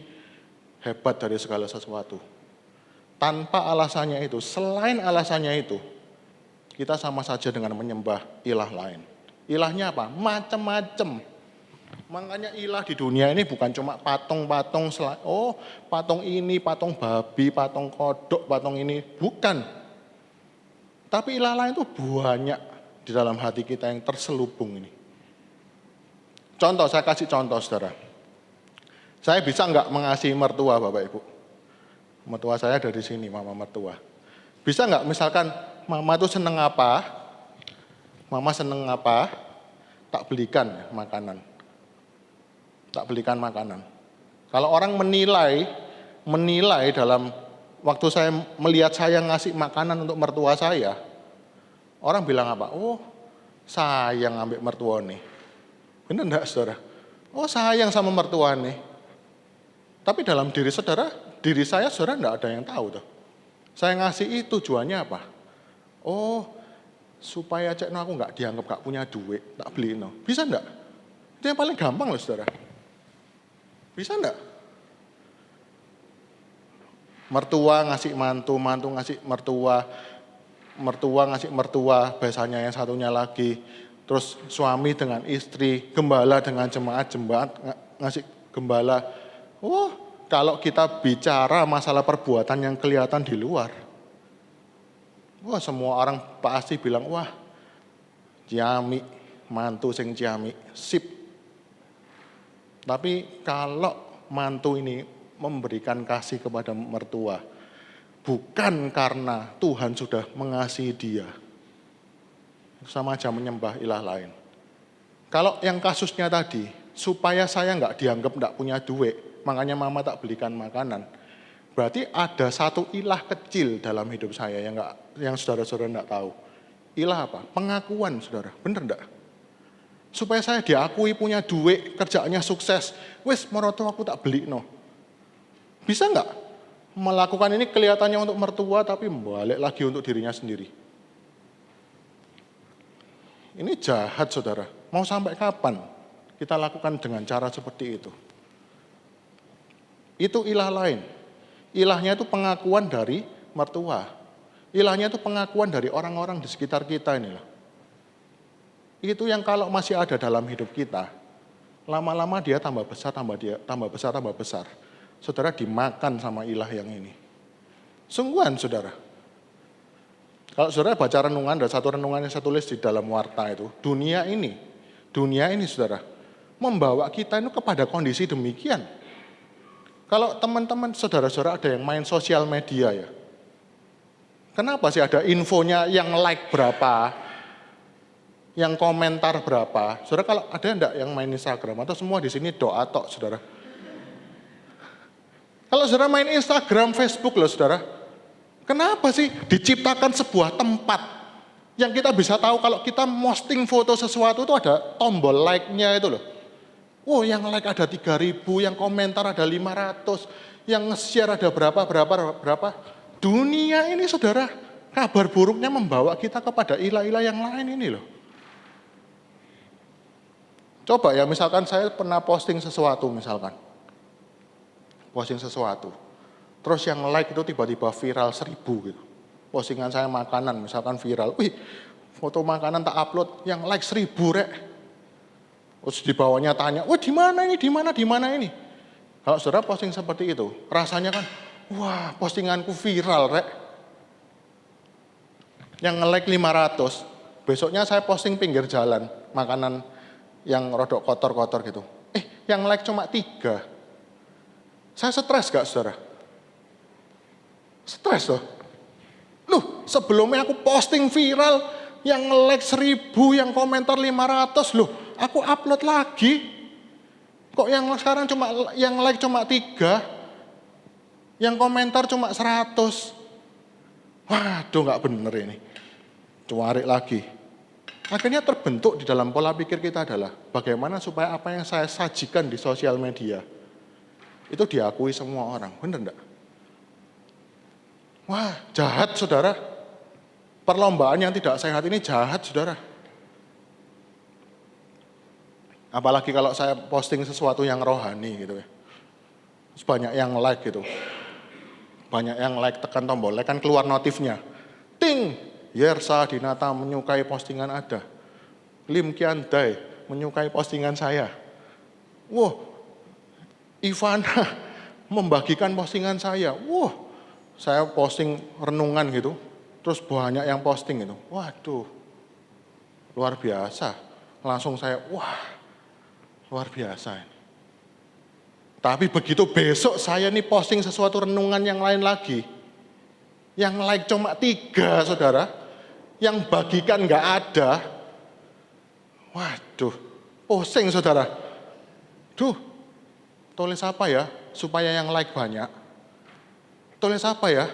hebat dari segala sesuatu. Tanpa alasannya itu, selain alasannya itu, kita sama saja dengan menyembah ilah lain. Ilahnya apa? Macam-macam. Makanya ilah di dunia ini bukan cuma patung-patung, patung ini, patung babi, patung kodok, patung ini. Bukan. Tapi ilah lain itu banyak di dalam hati kita yang terselubung ini. Contoh, saya kasih contoh saudara. Saya bisa nggak mengasihi mertua Bapak Ibu? Mertua saya dari sini, mama mertua. Bisa nggak misalkan mama itu seneng apa? Mama seneng apa? Tak belikan makanan. Tak belikan makanan. Kalau orang menilai dalam waktu saya melihat saya ngasih makanan untuk mertua saya, orang bilang apa? Oh, sayang ambil mertua nih. Benar enggak saudara? Oh, sayang sama mertua nih. Tapi dalam diri saya saudara enggak ada yang tahu tuh. Saya ngasih itu tujuannya apa? Oh, supaya cekno aku enggak dianggap enggak punya duit, tak beliin no. Bisa enggak? Itu yang paling gampang loh saudara. Bisa enggak? Mertua ngasih mantu, mantu ngasih mertua, mertua ngasih mertua, biasanya yang satunya lagi. Terus suami dengan istri, gembala dengan jemaat ngasih gembala. Oh, kalau kita bicara masalah perbuatan yang kelihatan di luar, wah semua orang pasti bilang, wah ciami, mantu sing ciami, sip. Tapi kalau mantu ini memberikan kasih kepada mertua, bukan karena Tuhan sudah mengasihi dia, sama aja menyembah ilah lain. Kalau yang kasusnya tadi, supaya saya nggak dianggap nggak punya duit, makanya mama tak belikan makanan, berarti ada satu ilah kecil dalam hidup saya yang saudara-saudara nggak tahu. Ilah apa? Pengakuan saudara, bener nggak? Supaya saya diakui punya duit, kerjaannya sukses, wes mertua aku tak beli no. Bisa nggak melakukan ini kelihatannya untuk mertua tapi balik lagi untuk dirinya sendiri? Ini jahat saudara. Mau sampai kapan kita lakukan dengan cara seperti itu? Itu ilah lain. Ilahnya itu pengakuan dari mertua. Ilahnya itu pengakuan dari orang-orang di sekitar kita inilah. Itu yang kalau masih ada dalam hidup kita, lama-lama dia tambah besar, tambah besar. Saudara dimakan sama ilah yang ini. Sungguhan saudara. Kalau saudara baca renungan, ada satu renungan yang saya tulis di dalam warta itu, dunia ini saudara, membawa kita itu kepada kondisi demikian. Kalau teman-teman saudara-saudara ada yang main sosial media ya, kenapa sih ada infonya yang like berapa, yang komentar berapa? Saudara kalau ada enggak yang main Instagram atau semua di sini doa tok saudara? Kalau saudara main Instagram, Facebook loh saudara, kenapa sih diciptakan sebuah tempat yang kita bisa tahu kalau kita posting foto sesuatu itu ada tombol like-nya itu loh. Oh yang like ada 3.000, yang komentar ada 500, yang nge-share ada berapa. Dunia ini saudara, kabar buruknya membawa kita kepada ilah-ilah yang lain ini loh. Coba ya misalkan saya pernah posting sesuatu misalkan. Posting sesuatu. Terus yang like itu tiba-tiba viral 1.000 gitu. Postingan saya makanan misalkan viral. Wih, foto makanan tak upload yang like 1.000 rek. Terus di bawahnya tanya, wah di mana ini? Kalau saudara posting seperti itu, rasanya kan, wah postinganku viral rek. Yang nge-like 500, besoknya saya posting pinggir jalan, makanan yang rodok kotor-kotor gitu. Yang like cuma 3. Saya stres gak saudara? Stres loh. Loh, sebelumnya aku posting viral, yang nge-like 1.000, yang komentar 500 loh. Aku upload lagi. Kok yang sekarang yang like cuma 3, yang komentar cuma 100. Waduh, gak bener ini. Cuarik lagi. Akhirnya terbentuk di dalam pola pikir kita adalah bagaimana supaya apa yang saya sajikan di sosial media itu diakui semua orang. Bener enggak? Wah, jahat saudara. Perlombaan yang tidak sehat ini jahat saudara. Apalagi kalau saya posting sesuatu yang rohani gitu ya. Terus banyak yang like gitu. Banyak yang like, tekan tombol like kan keluar notifnya. Ting! Yersa Dinata menyukai postingan ada. Lim Kian Dai menyukai postingan saya. Wah, Ivana membagikan postingan saya. Wah, saya posting renungan gitu, terus banyak yang posting gitu. Waduh, luar biasa. Langsung saya, wah, luar biasa ini. Tapi begitu besok saya nih posting sesuatu renungan yang lain lagi, yang like cuma 3, saudara, yang bagikan nggak ada. Waduh, pusing saudara. Duh, tulis apa ya supaya yang like banyak? Tulis apa ya?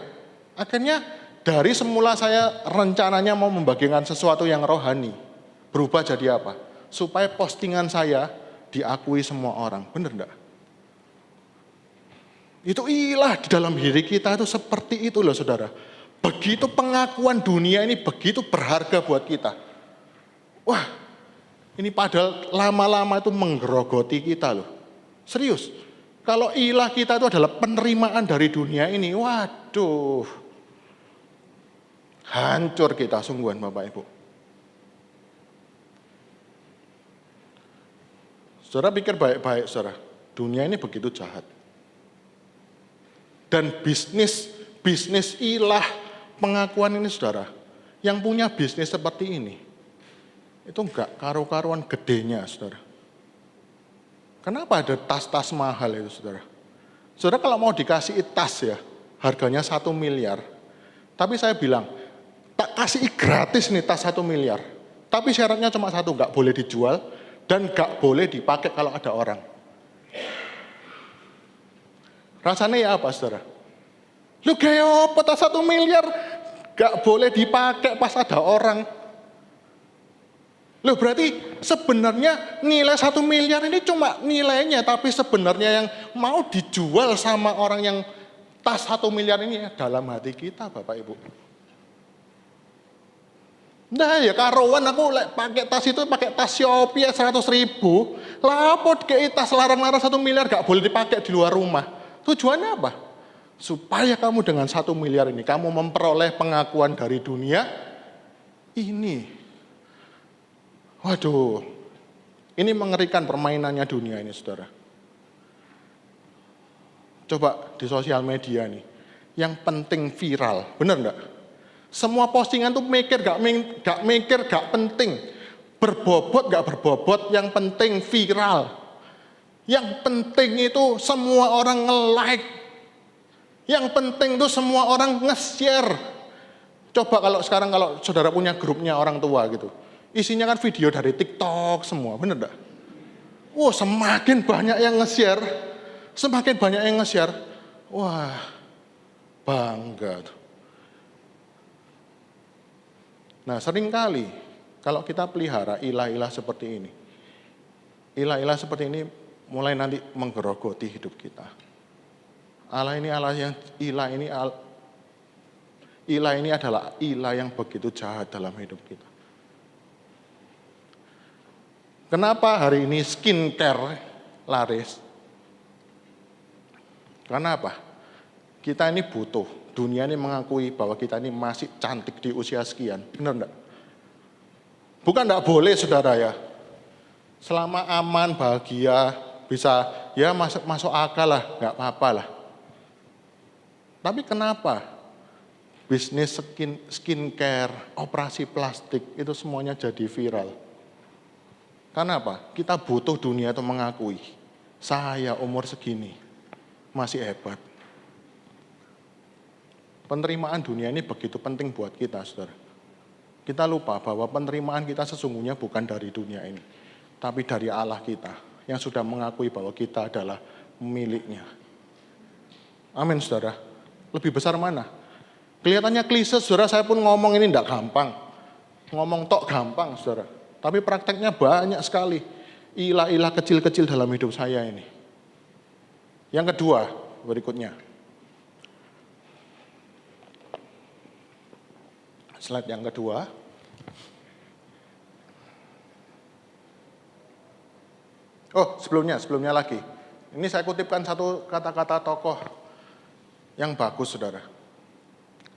Akhirnya dari semula saya rencananya mau membagikan sesuatu yang rohani, berubah jadi apa? Supaya postingan saya diakui semua orang, benar enggak? Itu ilah di dalam diri kita itu seperti itu loh saudara. Begitu pengakuan dunia ini begitu berharga buat kita. Wah, ini padahal lama-lama itu menggerogoti kita loh. Serius, kalau ilah kita itu adalah penerimaan dari dunia ini, waduh. Hancur kita sungguhan Bapak Ibu. Saudara pikir baik-baik saudara, dunia ini begitu jahat. Dan bisnis ilah pengakuan ini saudara, yang punya bisnis seperti ini, itu enggak karu-karuan gedenya saudara. Kenapa ada tas-tas mahal itu saudara? Saudara kalau mau dikasih tas ya, harganya 1 miliar. Tapi saya bilang, tak kasih gratis nih tas 1 miliar. Tapi syaratnya cuma satu, enggak boleh dijual dan enggak boleh dipakai kalau ada orang. Rasanya ya apa saudara? Lu kayak apa tas 1 miliar gak boleh dipakai pas ada orang. Lu berarti sebenarnya nilai 1 miliar ini cuma nilainya, tapi sebenarnya yang mau dijual sama orang yang tas 1 miliar ini dalam hati kita Bapak Ibu. Nah ya karuan aku pakai tas itu pakai tas Shopee 100.000. Lah apa kayak tas larang-larang 1 miliar gak boleh dipakai di luar rumah. Tujuannya apa? Supaya kamu dengan 1 miliar ini kamu memperoleh pengakuan dari dunia ini. Waduh, ini mengerikan permainannya dunia ini saudara. Coba di sosial media nih, yang penting viral, bener enggak? Semua postingan tuh mikir gak penting. Berbobot gak berbobot, yang penting viral. Yang penting itu semua orang nge-like. Yang penting itu semua orang nge-share. Coba kalau sekarang kalau saudara punya grupnya orang tua gitu. Isinya kan video dari TikTok semua, bener enggak? Wah, semakin banyak yang nge-share, semakin banyak yang nge-share. Wah, bangga tuh. Nah, seringkali kalau kita pelihara ilah-ilah seperti ini, ilah-ilah seperti ini mulai nanti menggerogoti hidup kita. Allah ini Allah yang ilah ini adalah ilah yang begitu jahat dalam hidup kita. Kenapa hari ini skincare laris? Karena apa? Kita ini butuh. Dunia ini mengakui bahwa kita ini masih cantik di usia sekian. Benar enggak? Bukan enggak boleh saudara ya. Selama aman, bahagia, bisa ya masuk akal lah, enggak apa-apa lah. Tapi kenapa bisnis skincare, operasi plastik itu semuanya jadi viral? Karena apa? Kita butuh dunia itu mengakui, saya umur segini masih hebat. Penerimaan dunia ini begitu penting buat kita, saudara. Kita lupa bahwa penerimaan kita sesungguhnya bukan dari dunia ini, tapi dari Allah kita yang sudah mengakui bahwa kita adalah miliknya. Amin, saudara. Lebih besar mana? Kelihatannya klise, saudara, saya pun ngomong ini tidak gampang. Ngomong tok gampang, saudara. Tapi prakteknya banyak sekali. Ilah-ilah kecil-kecil dalam hidup saya ini. Yang kedua, berikutnya. Slide yang kedua. Oh, sebelumnya lagi. Ini saya kutipkan satu kata-kata tokoh yang bagus, saudara.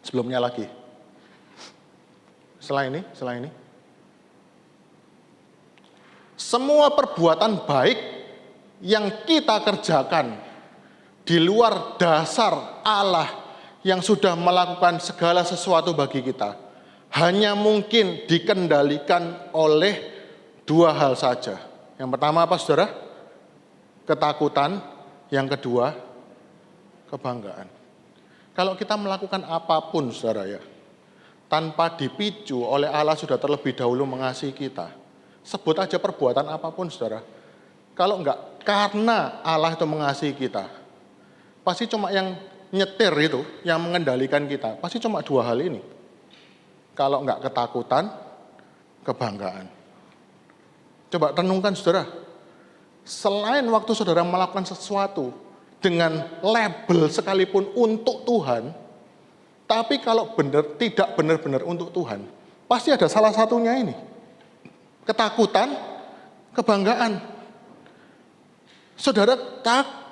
Sebelumnya lagi. Setelah ini. Semua perbuatan baik yang kita kerjakan di luar dasar Allah yang sudah melakukan segala sesuatu bagi kita, hanya mungkin dikendalikan oleh dua hal saja. Yang pertama apa, saudara? Ketakutan. Yang kedua, kebanggaan. Kalau kita melakukan apapun, saudara ya, tanpa dipicu oleh Allah sudah terlebih dahulu mengasihi kita, sebut aja perbuatan apapun, saudara. Kalau enggak karena Allah itu mengasihi kita, pasti cuma yang nyetir itu, yang mengendalikan kita, pasti cuma dua hal ini. Kalau enggak ketakutan, kebanggaan. Coba renungkan, saudara. Selain waktu saudara melakukan sesuatu dengan label sekalipun untuk Tuhan, tapi kalau tidak benar-benar untuk Tuhan, pasti ada salah satunya ini. Ketakutan, kebanggaan. Saudara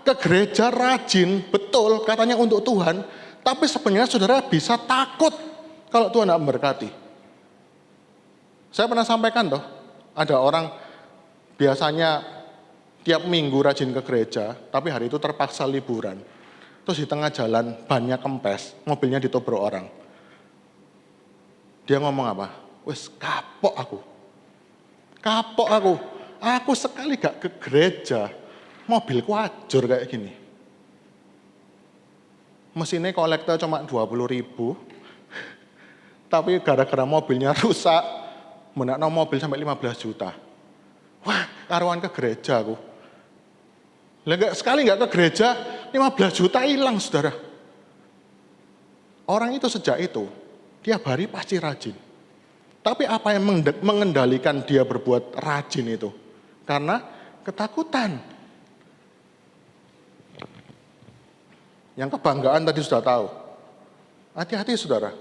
ke gereja rajin, betul katanya untuk Tuhan, tapi sebenarnya saudara bisa takut kalau Tuhan tidak memberkati. Saya pernah sampaikan toh, ada orang biasanya tiap minggu rajin ke gereja, tapi hari itu terpaksa liburan. Terus di tengah jalan bannya kempes, mobilnya ditobrak orang. Dia ngomong apa? Wes kapok aku. Kapok aku. Aku sekali gak ke gereja, mobilku ajur kayak gini. Mesinnya kolektor cuma 20.000, tapi gara-gara mobilnya rusak, menakno mobil sampai 15 juta. Wah, karuan ke gereja aku. Sekali nggak ke gereja, 15 juta hilang, saudara. Orang itu sejak itu, tiap hari pasti rajin. Tapi apa yang mengendalikan dia berbuat rajin itu? Karena ketakutan. Yang kebanggaan tadi sudah tahu. Hati-hati, saudara.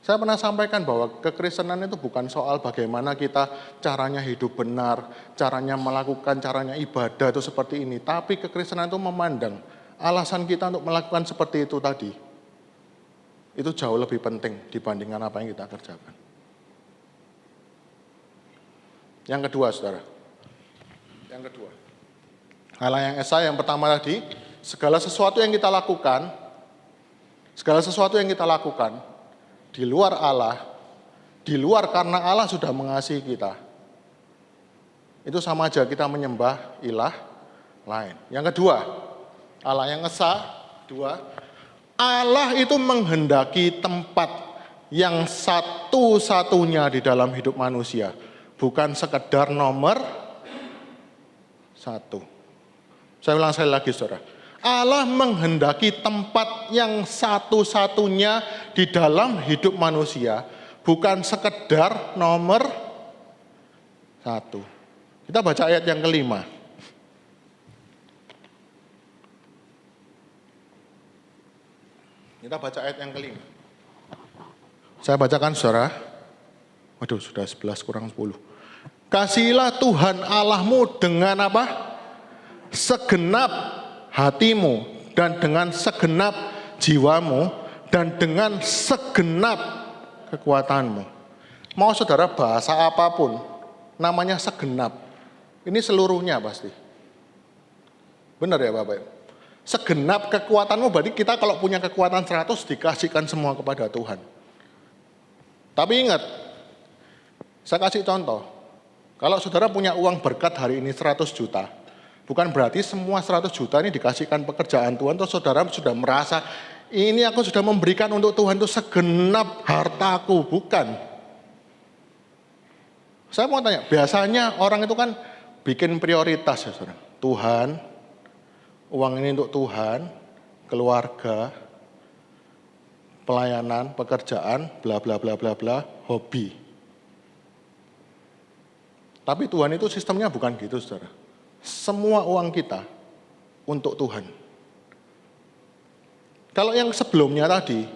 Saya pernah sampaikan bahwa kekristenan itu bukan soal bagaimana kita caranya hidup benar, caranya melakukan, caranya ibadah itu seperti ini. Tapi kekristenan itu memandang alasan kita untuk melakukan seperti itu tadi. Itu jauh lebih penting dibandingkan apa yang kita kerjakan. Yang kedua, saudara. Yang kedua. Allah yang esa yang pertama tadi, segala sesuatu yang kita lakukan, di luar Allah, di luar karena Allah sudah mengasihi kita, itu sama aja kita menyembah ilah lain. Yang kedua, Allah yang esa, dua, Allah itu menghendaki tempat yang satu-satunya di dalam hidup manusia, bukan sekedar nomor satu. Saya ulang sekali lagi, saudara. Allah menghendaki tempat yang satu-satunya di dalam hidup manusia, bukan sekedar nomor satu. Kita baca ayat yang kelima. Saya bacakan, saudara. Waduh, sudah 11 kurang 10. Kasihilah Tuhan Allahmu dengan apa? Segenap hatimu, dan dengan segenap jiwamu, dan dengan segenap kekuatanmu. Mau saudara bahasa apapun, namanya segenap. Ini seluruhnya pasti. Benar ya Bapak? Segenap kekuatanmu, berarti kita kalau punya kekuatan 100 dikasihkan semua kepada Tuhan. Tapi ingat, saya kasih contoh. Kalau saudara punya uang berkat hari ini 100 juta, bukan berarti semua 100 juta ini dikasihkan pekerjaan Tuhan, terus saudara sudah merasa, ini aku sudah memberikan untuk Tuhan itu segenap hartaku. Bukan. Saya mau tanya, biasanya orang itu kan bikin prioritas ya saudara. Tuhan, uang ini untuk Tuhan, keluarga, pelayanan, pekerjaan, bla bla bla bla bla, hobi. Tapi Tuhan itu sistemnya bukan gitu, saudara. Semua uang kita untuk Tuhan. Kalau yang sebelumnya tadi,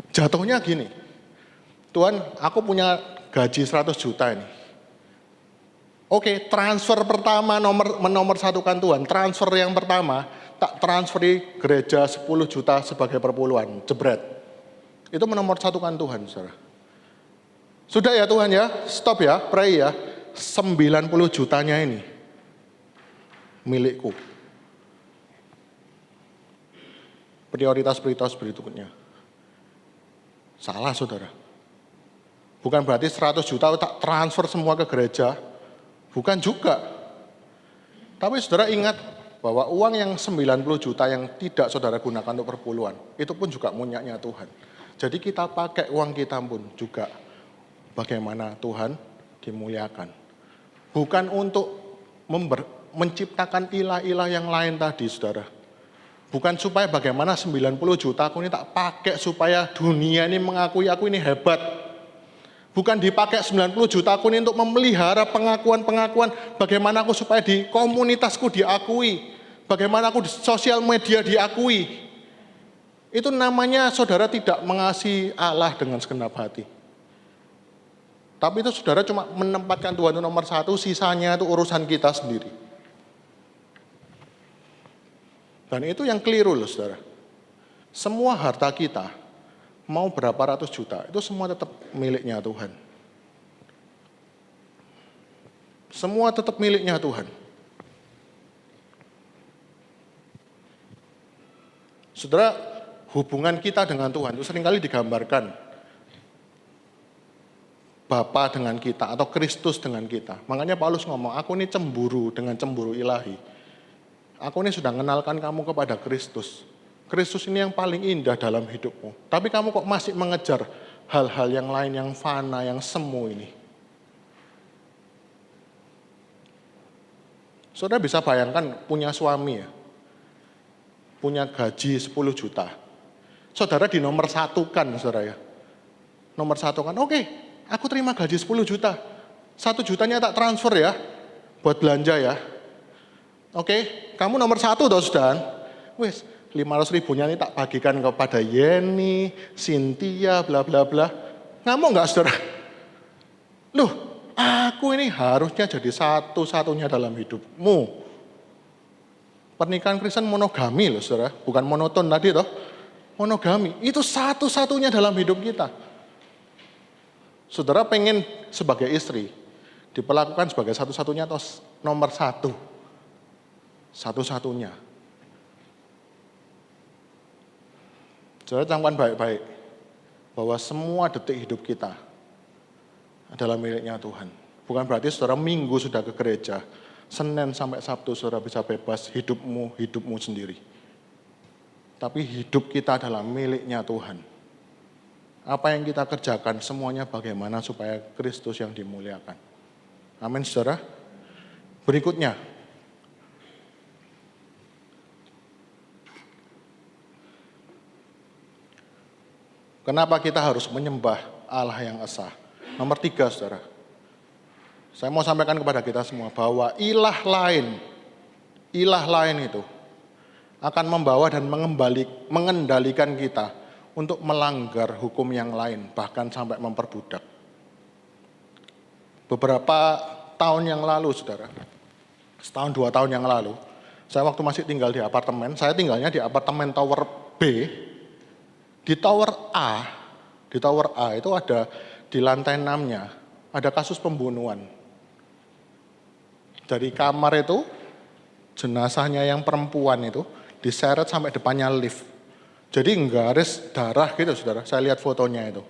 jatuhnya gini. Tuhan, aku punya gaji 100 juta ini. Oke, transfer pertama menomor satukan Tuhan. Transfer yang pertama, tak transferi gereja 10 juta sebagai perpuluhan. Jebret. Itu menomor satukan Tuhan, saudara. Sudah ya Tuhan ya, stop ya, pray ya. 90 jutanya ini milikku. Prioritas-prioritas berikutnya. Salah saudara. Bukan berarti 100 juta tak transfer semua ke gereja. Bukan juga. Tapi saudara ingat bahwa uang yang 90 juta yang tidak saudara gunakan untuk perpuluhan, itu pun juga punyanya Tuhan. Jadi kita pakai uang kita pun juga bagaimana Tuhan dimuliakan. Bukan untuk menciptakan ilah-ilah yang lain tadi saudara. Bukan supaya bagaimana 90 juta aku ini tak pakai supaya dunia ini mengakui aku ini hebat. Bukan dipakai 90 juta aku ini untuk memelihara pengakuan-pengakuan bagaimana aku supaya di komunitasku diakui. Bagaimana aku di sosial media diakui. Itu namanya saudara tidak mengasihi Allah dengan segenap hati. Tapi itu saudara cuma menempatkan Tuhan itu nomor satu, sisanya itu urusan kita sendiri. Dan itu yang keliru loh saudara. Semua harta kita, mau berapa ratus juta, itu semua tetap miliknya Tuhan. Semua tetap miliknya Tuhan. Saudara, hubungan kita dengan Tuhan itu seringkali digambarkan Bapa dengan kita atau Kristus dengan kita. Makanya Paulus ngomong, aku ini cemburu dengan cemburu ilahi. Aku ini sudah mengenalkan kamu kepada Kristus. Kristus ini yang paling indah dalam hidupmu. Tapi kamu kok masih mengejar hal-hal yang lain yang fana, yang semu ini. Saudara bisa bayangkan punya suami ya. Punya gaji 10 juta. Saudara di nomor satu kan saudara ya. Nomor satu kan, oke, aku terima gaji 10 juta. 1 jutanya tak transfer ya. Buat belanja ya. Oke, kamu nomor satu toh sudah. Wes, 500 ribunya ini tak bagikan kepada Yeni, Cynthia, bla bla bla. Ngamuk nggak saudara? Loh, aku ini harusnya jadi satu-satunya dalam hidupmu. Pernikahan Kristen monogami loh saudara, bukan monoton tadi toh. Monogami, itu satu-satunya dalam hidup kita. Saudara pengen sebagai istri, diperlakukan sebagai satu-satunya atau nomor satu. Satu-satunya. Saudara camkan baik-baik bahwa semua detik hidup kita adalah miliknya Tuhan. Bukan berarti saudara minggu sudah ke gereja, Senin sampai Sabtu saudara bisa bebas hidupmu sendiri. Tapi hidup kita adalah miliknya Tuhan. Apa yang kita kerjakan semuanya bagaimana supaya Kristus yang dimuliakan. Amin saudara. Berikutnya. Kenapa kita harus menyembah Allah yang esa? Nomor 3 saudara. Saya mau sampaikan kepada kita semua bahwa ilah lain itu akan membawa dan mengendalikan kita untuk melanggar hukum yang lain, bahkan sampai memperbudak. Beberapa tahun yang lalu saudara, setahun 2 tahun yang lalu, saya waktu masih tinggal di apartemen, saya tinggalnya di apartemen tower B. Di tower A itu ada di lantai 6-nya, ada kasus pembunuhan. Dari kamar itu, jenazahnya yang perempuan itu diseret sampai depannya lift. Jadi garis darah gitu saudara, saya lihat fotonya itu.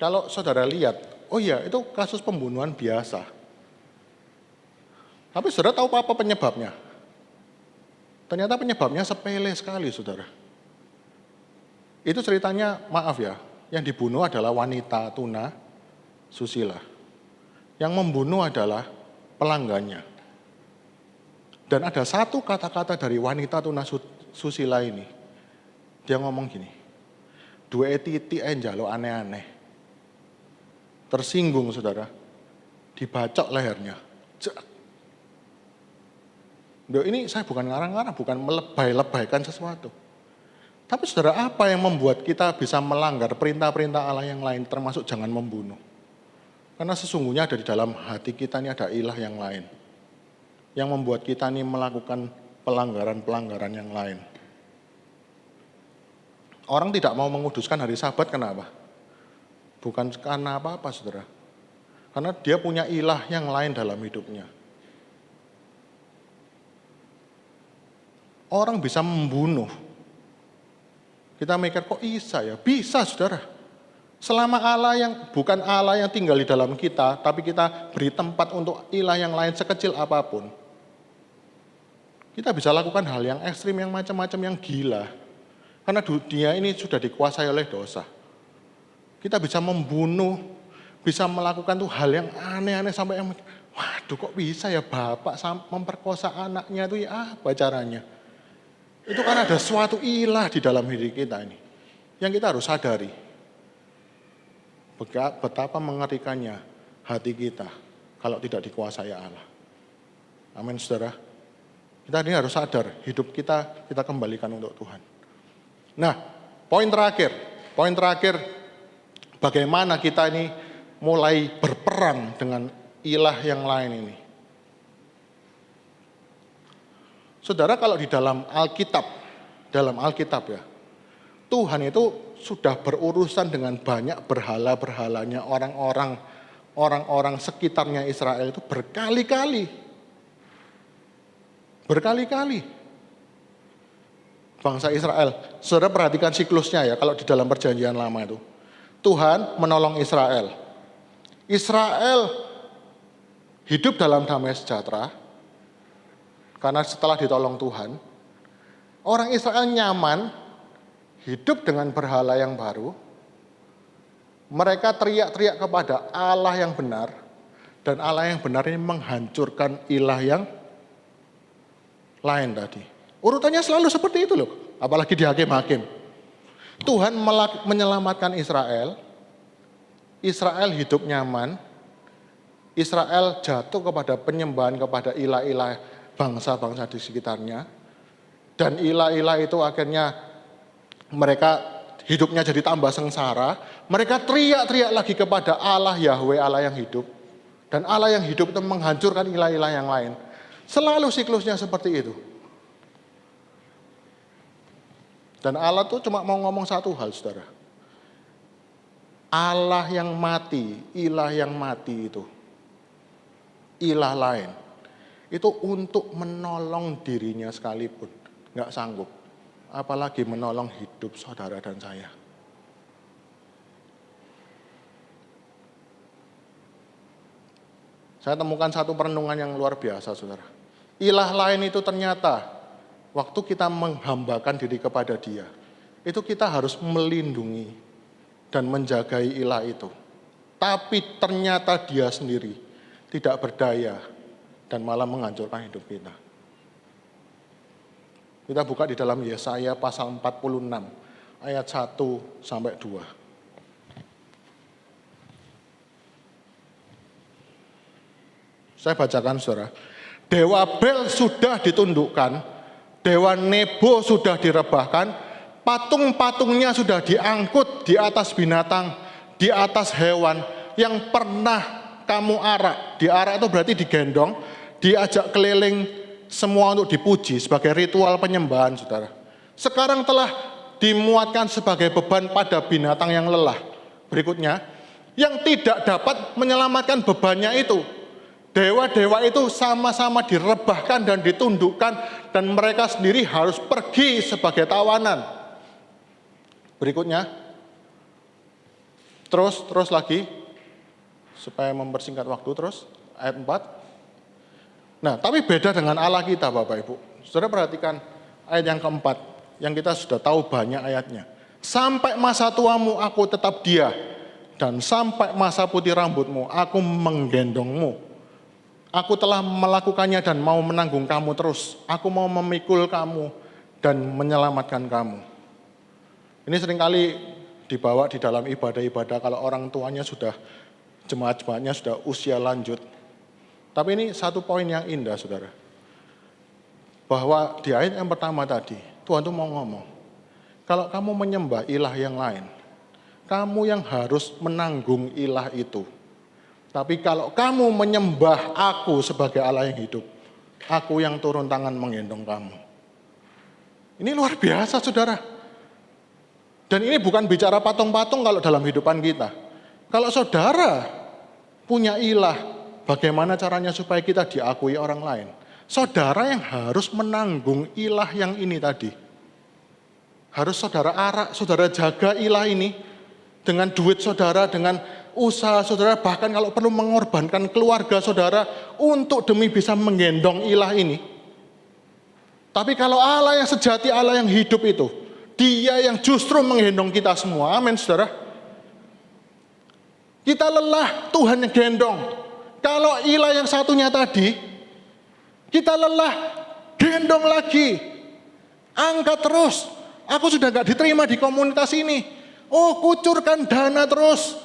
Kalau saudara lihat, oh iya itu kasus pembunuhan biasa. Tapi saudara tahu apa penyebabnya? Ternyata penyebabnya sepele sekali saudara. Itu ceritanya, maaf ya, yang dibunuh adalah wanita tuna susila. Yang membunuh adalah pelanggannya. Dan ada satu kata-kata dari wanita tuna susila ini. Dia ngomong gini, dua titik enjalo aneh-aneh. Tersinggung saudara, dibacok lehernya. Ini saya bukan ngarang-ngarang, bukan melebay-lebaykan sesuatu. Tapi saudara, apa yang membuat kita bisa melanggar perintah-perintah Allah yang lain, termasuk jangan membunuh? Karena sesungguhnya ada di dalam hati kita ini ada ilah yang lain. Yang membuat kita ini melakukan pelanggaran-pelanggaran yang lain. Orang tidak mau menguduskan hari Sabat, kenapa? Bukan karena apa-apa saudara. Karena dia punya ilah yang lain dalam hidupnya. Orang bisa membunuh. Kita mikir, kok bisa ya? Bisa, saudara. Selama Allah yang bukan Allah yang tinggal di dalam kita, tapi kita beri tempat untuk ilah yang lain sekecil apapun. Kita bisa lakukan hal yang ekstrim, yang macam-macam, yang gila. Karena dunia ini sudah dikuasai oleh dosa. Kita bisa membunuh, bisa melakukan tuh hal yang aneh-aneh sampai yang, waduh kok bisa ya bapak memperkosa anaknya itu ya apa caranya. Itu kan ada suatu ilah di dalam diri kita ini. Yang kita harus sadari. Betapa mengerikannya hati kita kalau tidak dikuasai Allah. Amin, saudara. Kita ini harus sadar, hidup kita kembalikan untuk Tuhan. Nah, poin terakhir, bagaimana kita ini mulai berperang dengan ilah yang lain ini. Saudara, kalau di dalam Alkitab ya, Tuhan itu sudah berurusan dengan banyak berhala-berhalanya orang-orang sekitarnya Israel itu berkali-kali. Bangsa Israel, saudara perhatikan siklusnya ya, kalau di dalam perjanjian lama itu. Tuhan menolong Israel. Israel hidup dalam damai sejahtera, karena setelah ditolong Tuhan, orang Israel nyaman, hidup dengan berhala yang baru, mereka teriak-teriak kepada Allah yang benar, dan Allah yang benar ini menghancurkan ilah yang lain tadi. Urutannya selalu seperti itu loh, apalagi di hakim-hakim. Tuhan menyelamatkan Israel, Israel hidup nyaman, Israel jatuh kepada penyembahan kepada ilah-ilah bangsa-bangsa di sekitarnya, dan ilah-ilah itu akhirnya mereka hidupnya jadi tambah sengsara, mereka teriak-teriak lagi kepada Allah Yahweh, Allah yang hidup, dan Allah yang hidup itu menghancurkan ilah-ilah yang lain. Selalu siklusnya seperti itu. Dan Allah tuh cuma mau ngomong satu hal, saudara. Allah yang mati, ilah yang mati itu, ilah lain, itu untuk menolong dirinya sekalipun, nggak sanggup. Apalagi menolong hidup saudara dan saya. Saya temukan satu perenungan yang luar biasa, saudara. Ilah lain itu ternyata, waktu kita menghambakan diri kepada dia, itu kita harus melindungi dan menjagai ilah itu. Tapi ternyata dia sendiri tidak berdaya dan malah menghancurkan hidup kita. Kita buka di dalam Yesaya pasal 46 ayat 1 sampai 2. Saya bacakan, saudara. Dewa Bel sudah ditundukkan, Dewa Nebo sudah direbahkan, patung-patungnya sudah diangkut di atas binatang, di atas hewan yang pernah kamu arak. Diarak itu berarti digendong, diajak keliling semua untuk dipuji sebagai ritual penyembahan, saudara. Sekarang telah dimuatkan sebagai beban pada binatang yang lelah. Berikutnya, yang tidak dapat menyelamatkan bebannya itu. Dewa-dewa itu sama-sama direbahkan dan ditundukkan, dan mereka sendiri harus pergi sebagai tawanan. Berikutnya, terus lagi, supaya mempersingkat waktu, terus ayat 4. Nah, tapi beda dengan Allah kita, Bapak Ibu. Saudara perhatikan ayat yang keempat, yang kita sudah tahu banyak ayatnya. Sampai masa tuamu aku tetap dia, dan sampai masa putih rambutmu aku menggendongmu. Aku telah melakukannya dan mau menanggung kamu terus. Aku mau memikul kamu dan menyelamatkan kamu. Ini seringkali dibawa di dalam ibadah-ibadah kalau orang tuanya sudah, jemaat-jemaatnya sudah usia lanjut. Tapi ini satu poin yang indah, saudara. Bahwa di ayat yang pertama tadi, Tuhan itu mau ngomong, kalau kamu menyembah ilah yang lain, kamu yang harus menanggung ilah itu. Tapi kalau kamu menyembah aku sebagai Allah yang hidup, aku yang turun tangan menggendong kamu. Ini luar biasa, saudara. Dan ini bukan bicara patung-patung kalau dalam hidupan kita. Kalau saudara punya ilah, bagaimana caranya supaya kita diakui orang lain? Saudara yang harus menanggung ilah yang ini tadi. Harus saudara arak, saudara jaga ilah ini. Dengan duit saudara, dengan usaha saudara, bahkan kalau perlu mengorbankan keluarga saudara untuk demi bisa menggendong ilah ini. Tapi kalau Allah yang sejati, Allah yang hidup itu, Dia yang justru menggendong kita semua. Amin, saudara. Kita lelah, Tuhan yang gendong. Kalau ilah yang satunya tadi, kita lelah, gendong lagi. Angkat terus. Aku sudah gak diterima di komunitas ini. Oh, kucurkan dana terus.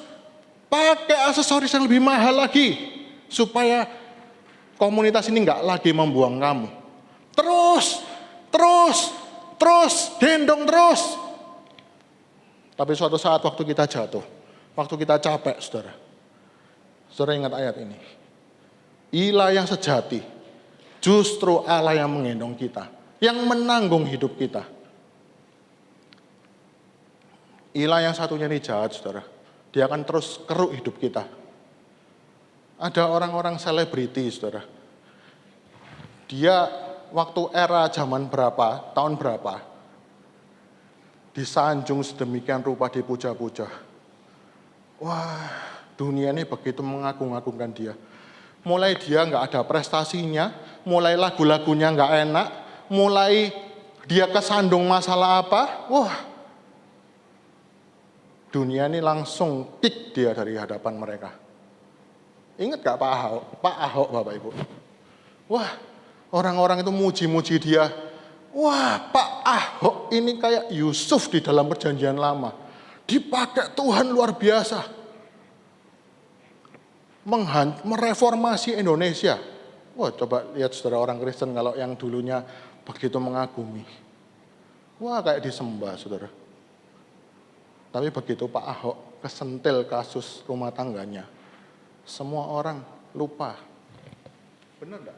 Pakai aksesoris yang lebih mahal lagi. Supaya komunitas ini gak lagi membuang kamu. Terus, gendong terus. Tapi suatu saat waktu kita jatuh, waktu kita capek, saudara. Saudara ingat ayat ini. Ilah yang sejati, justru Allah yang menggendong kita, yang menanggung hidup kita. Ilah yang satunya ini jahat, saudara. Dia akan terus keruk hidup kita. Ada orang-orang selebriti, saudara. Dia waktu era zaman berapa, tahun berapa, disanjung sedemikian rupa, dipuja-puja. Wah, dunia ini begitu mengagung-agungkan dia. Mulai dia nggak ada prestasinya, mulai lagu-lagunya nggak enak, mulai dia kesandung masalah apa, wah, dunia ini langsung kick dia dari hadapan mereka. Ingat gak Pak Ahok? Pak Ahok, Bapak Ibu. Wah, orang-orang itu muji-muji dia. Wah, Pak Ahok ini kayak Yusuf di dalam perjanjian lama. Dipakai Tuhan luar biasa. Mereformasi Indonesia. Wah, coba lihat saudara orang Kristen kalau yang dulunya begitu mengagumi. Wah, kayak disembah, saudara. Tapi begitu Pak Ahok kesentil kasus rumah tangganya, semua orang lupa. Benar enggak?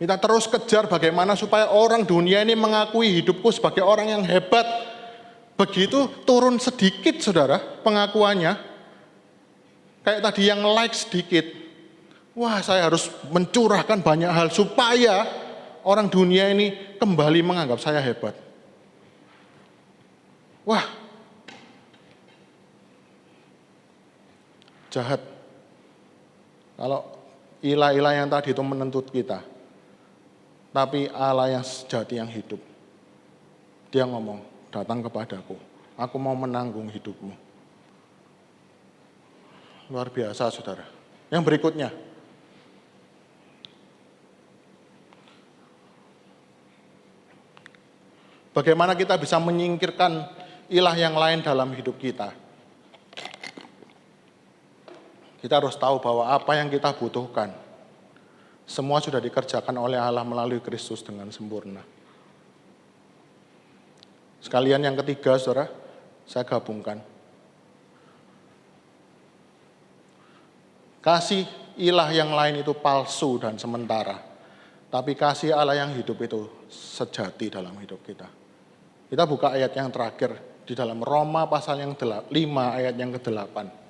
Kita terus kejar bagaimana supaya orang dunia ini mengakui hidupku sebagai orang yang hebat. Begitu turun sedikit, saudara, pengakuannya. Kayak tadi yang like sedikit. Wah, saya harus mencurahkan banyak hal supaya orang dunia ini kembali menganggap saya hebat. Wah, jahat. Kalau ilah-ilah yang tadi itu menuntut kita, tapi Allah yang sejati yang hidup, dia ngomong, datang kepadaku, aku mau menanggung hidupmu. Luar biasa, saudara. Yang berikutnya, bagaimana kita bisa menyingkirkan ilah yang lain dalam hidup kita. Kita harus tahu bahwa apa yang kita butuhkan, semua sudah dikerjakan oleh Allah melalui Kristus dengan sempurna. Sekalian yang ketiga, saudara, saya gabungkan. Kasih ilah yang lain itu palsu dan sementara. Tapi kasih Allah yang hidup itu sejati dalam hidup kita. Kita buka ayat yang terakhir di dalam Roma pasal yang 5 ayat yang ke-8.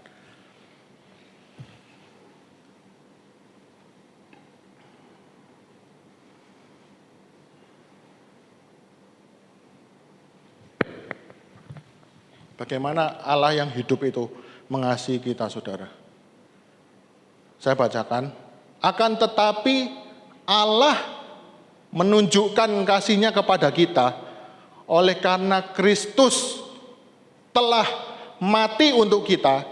Bagaimana Allah yang hidup itu mengasihi kita, saudara. Saya bacakan. Akan tetapi Allah menunjukkan kasih-Nya kepada kita oleh karena Kristus telah mati untuk kita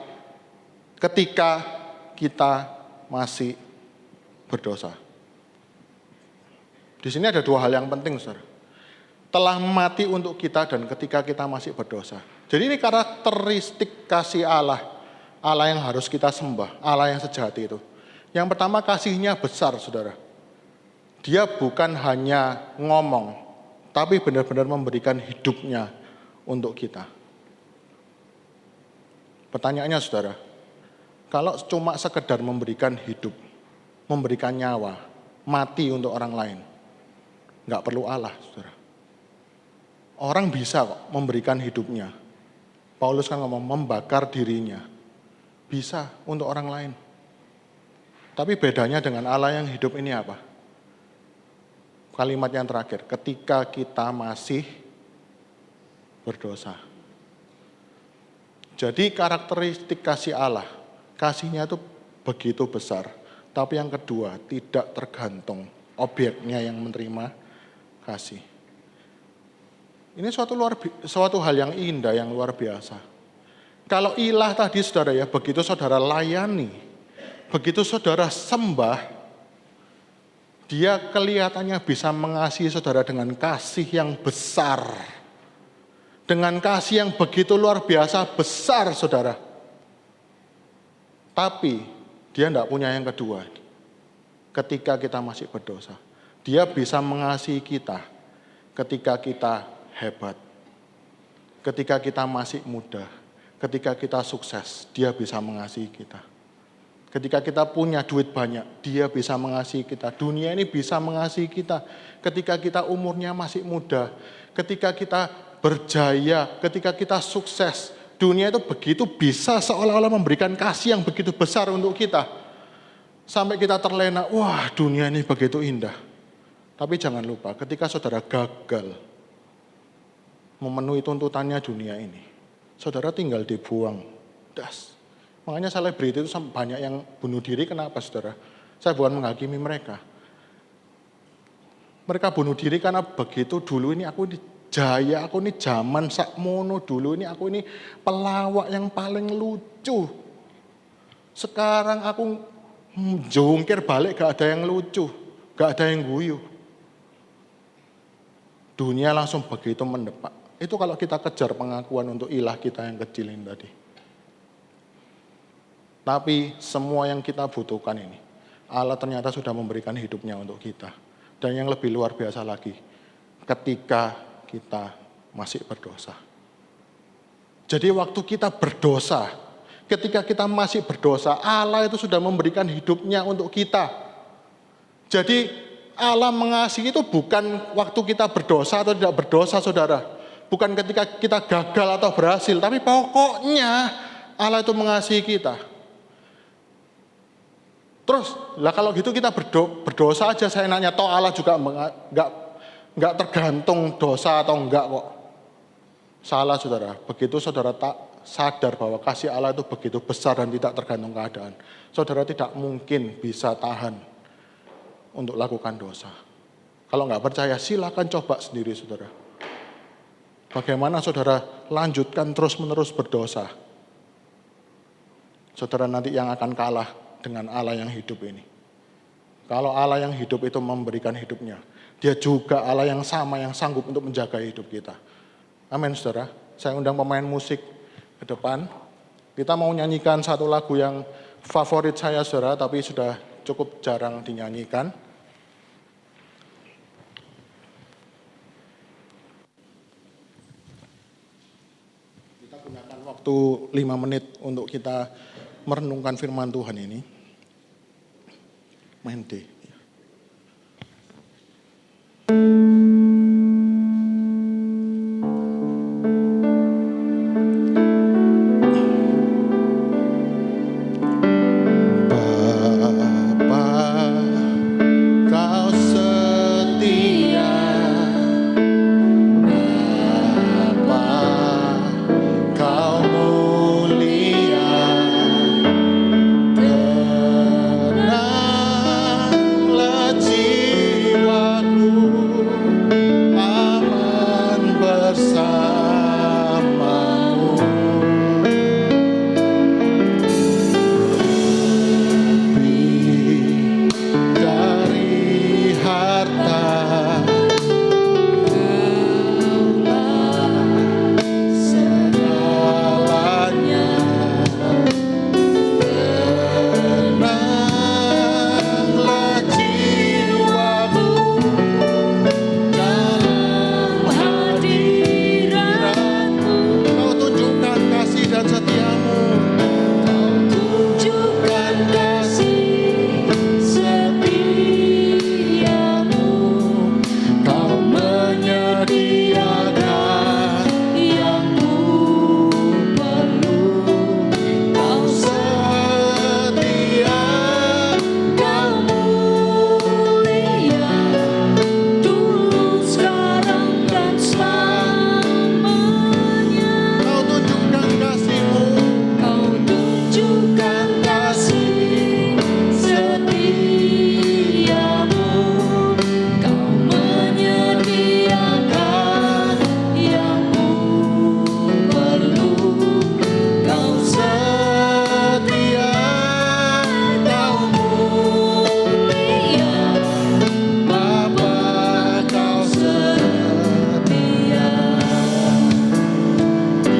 ketika kita masih berdosa. Di sini ada dua hal yang penting, saudara. Telah mati untuk kita dan ketika kita masih berdosa. Jadi ini karakteristik kasih Allah. Allah yang harus kita sembah, Allah yang sejati itu. Yang pertama, kasih-Nya besar, saudara. Dia bukan hanya ngomong, tapi benar-benar memberikan hidupnya untuk kita. Pertanyaannya, saudara, kalau cuma sekedar memberikan hidup, memberikan nyawa, mati untuk orang lain, nggak perlu Allah, saudara. Orang bisa kok memberikan hidupnya. Paulus kan ngomong membakar dirinya. Bisa untuk orang lain. Tapi bedanya dengan Allah yang hidup ini apa? Kalimat yang terakhir, ketika kita masih berdosa. Jadi karakteristik kasih Allah, kasihnya itu begitu besar. Tapi yang kedua, tidak tergantung objeknya yang menerima kasih. Ini suatu hal yang indah, yang luar biasa. Kalau ilah tadi saudara ya, begitu saudara layani, begitu saudara sembah, dia kelihatannya bisa mengasihi saudara dengan kasih yang besar. Dengan kasih yang begitu luar biasa besar saudara. Tapi dia tidak punya yang kedua. Ketika kita masih berdosa. Dia bisa mengasihi kita ketika kita hebat. Ketika kita masih muda. Ketika kita sukses, dia bisa mengasihi kita. Ketika kita punya duit banyak, dia bisa mengasihi kita. Dunia ini bisa mengasihi kita. Ketika kita umurnya masih muda, ketika kita berjaya, ketika kita sukses, dunia itu begitu bisa seolah-olah memberikan kasih yang begitu besar untuk kita. Sampai kita terlena, wah dunia ini begitu indah. Tapi jangan lupa, ketika saudara gagal memenuhi tuntutannya dunia ini, saudara tinggal dibuang. Das. Makanya selebriti itu banyak yang bunuh diri, kenapa saudara? Saya bukan menghakimi mereka. Mereka bunuh diri karena begitu dulu ini aku jaya, aku ini zaman sakmono, dulu ini aku ini pelawak yang paling lucu. Sekarang aku jungkir balik gak ada yang lucu, gak ada yang guyu. Dunia langsung begitu mendepak. Itu kalau kita kejar pengakuan untuk ilah kita yang kecil ini tadi. Tapi semua yang kita butuhkan ini, Allah ternyata sudah memberikan hidupnya untuk kita. Dan yang lebih luar biasa lagi, ketika kita masih berdosa. Jadi waktu kita berdosa, ketika kita masih berdosa, Allah itu sudah memberikan hidupnya untuk kita. Jadi Allah mengasihi itu bukan waktu kita berdosa atau tidak berdosa, saudara. Bukan ketika kita gagal atau berhasil, tapi pokoknya Allah itu mengasihi kita. Terus, lah kalau gitu kita berdosa aja, saya nanya, toh Allah juga enggak tergantung dosa atau enggak kok. Salah saudara, begitu saudara tak sadar bahwa kasih Allah itu begitu besar dan tidak tergantung keadaan. Saudara tidak mungkin bisa tahan untuk lakukan dosa. Kalau enggak percaya, silakan coba sendiri saudara. Bagaimana saudara lanjutkan terus-menerus berdosa. Saudara nanti yang akan kalah dengan Allah yang hidup ini. Kalau Allah yang hidup itu memberikan hidupnya, dia juga Allah yang sama yang sanggup untuk menjaga hidup kita. Amin saudara. Saya undang pemain musik ke depan. Kita mau nyanyikan satu lagu yang favorit saya saudara, tapi sudah cukup jarang dinyanyikan. Kita gunakan waktu 5 menit untuk kita merenungkan firman Tuhan ini. Main D.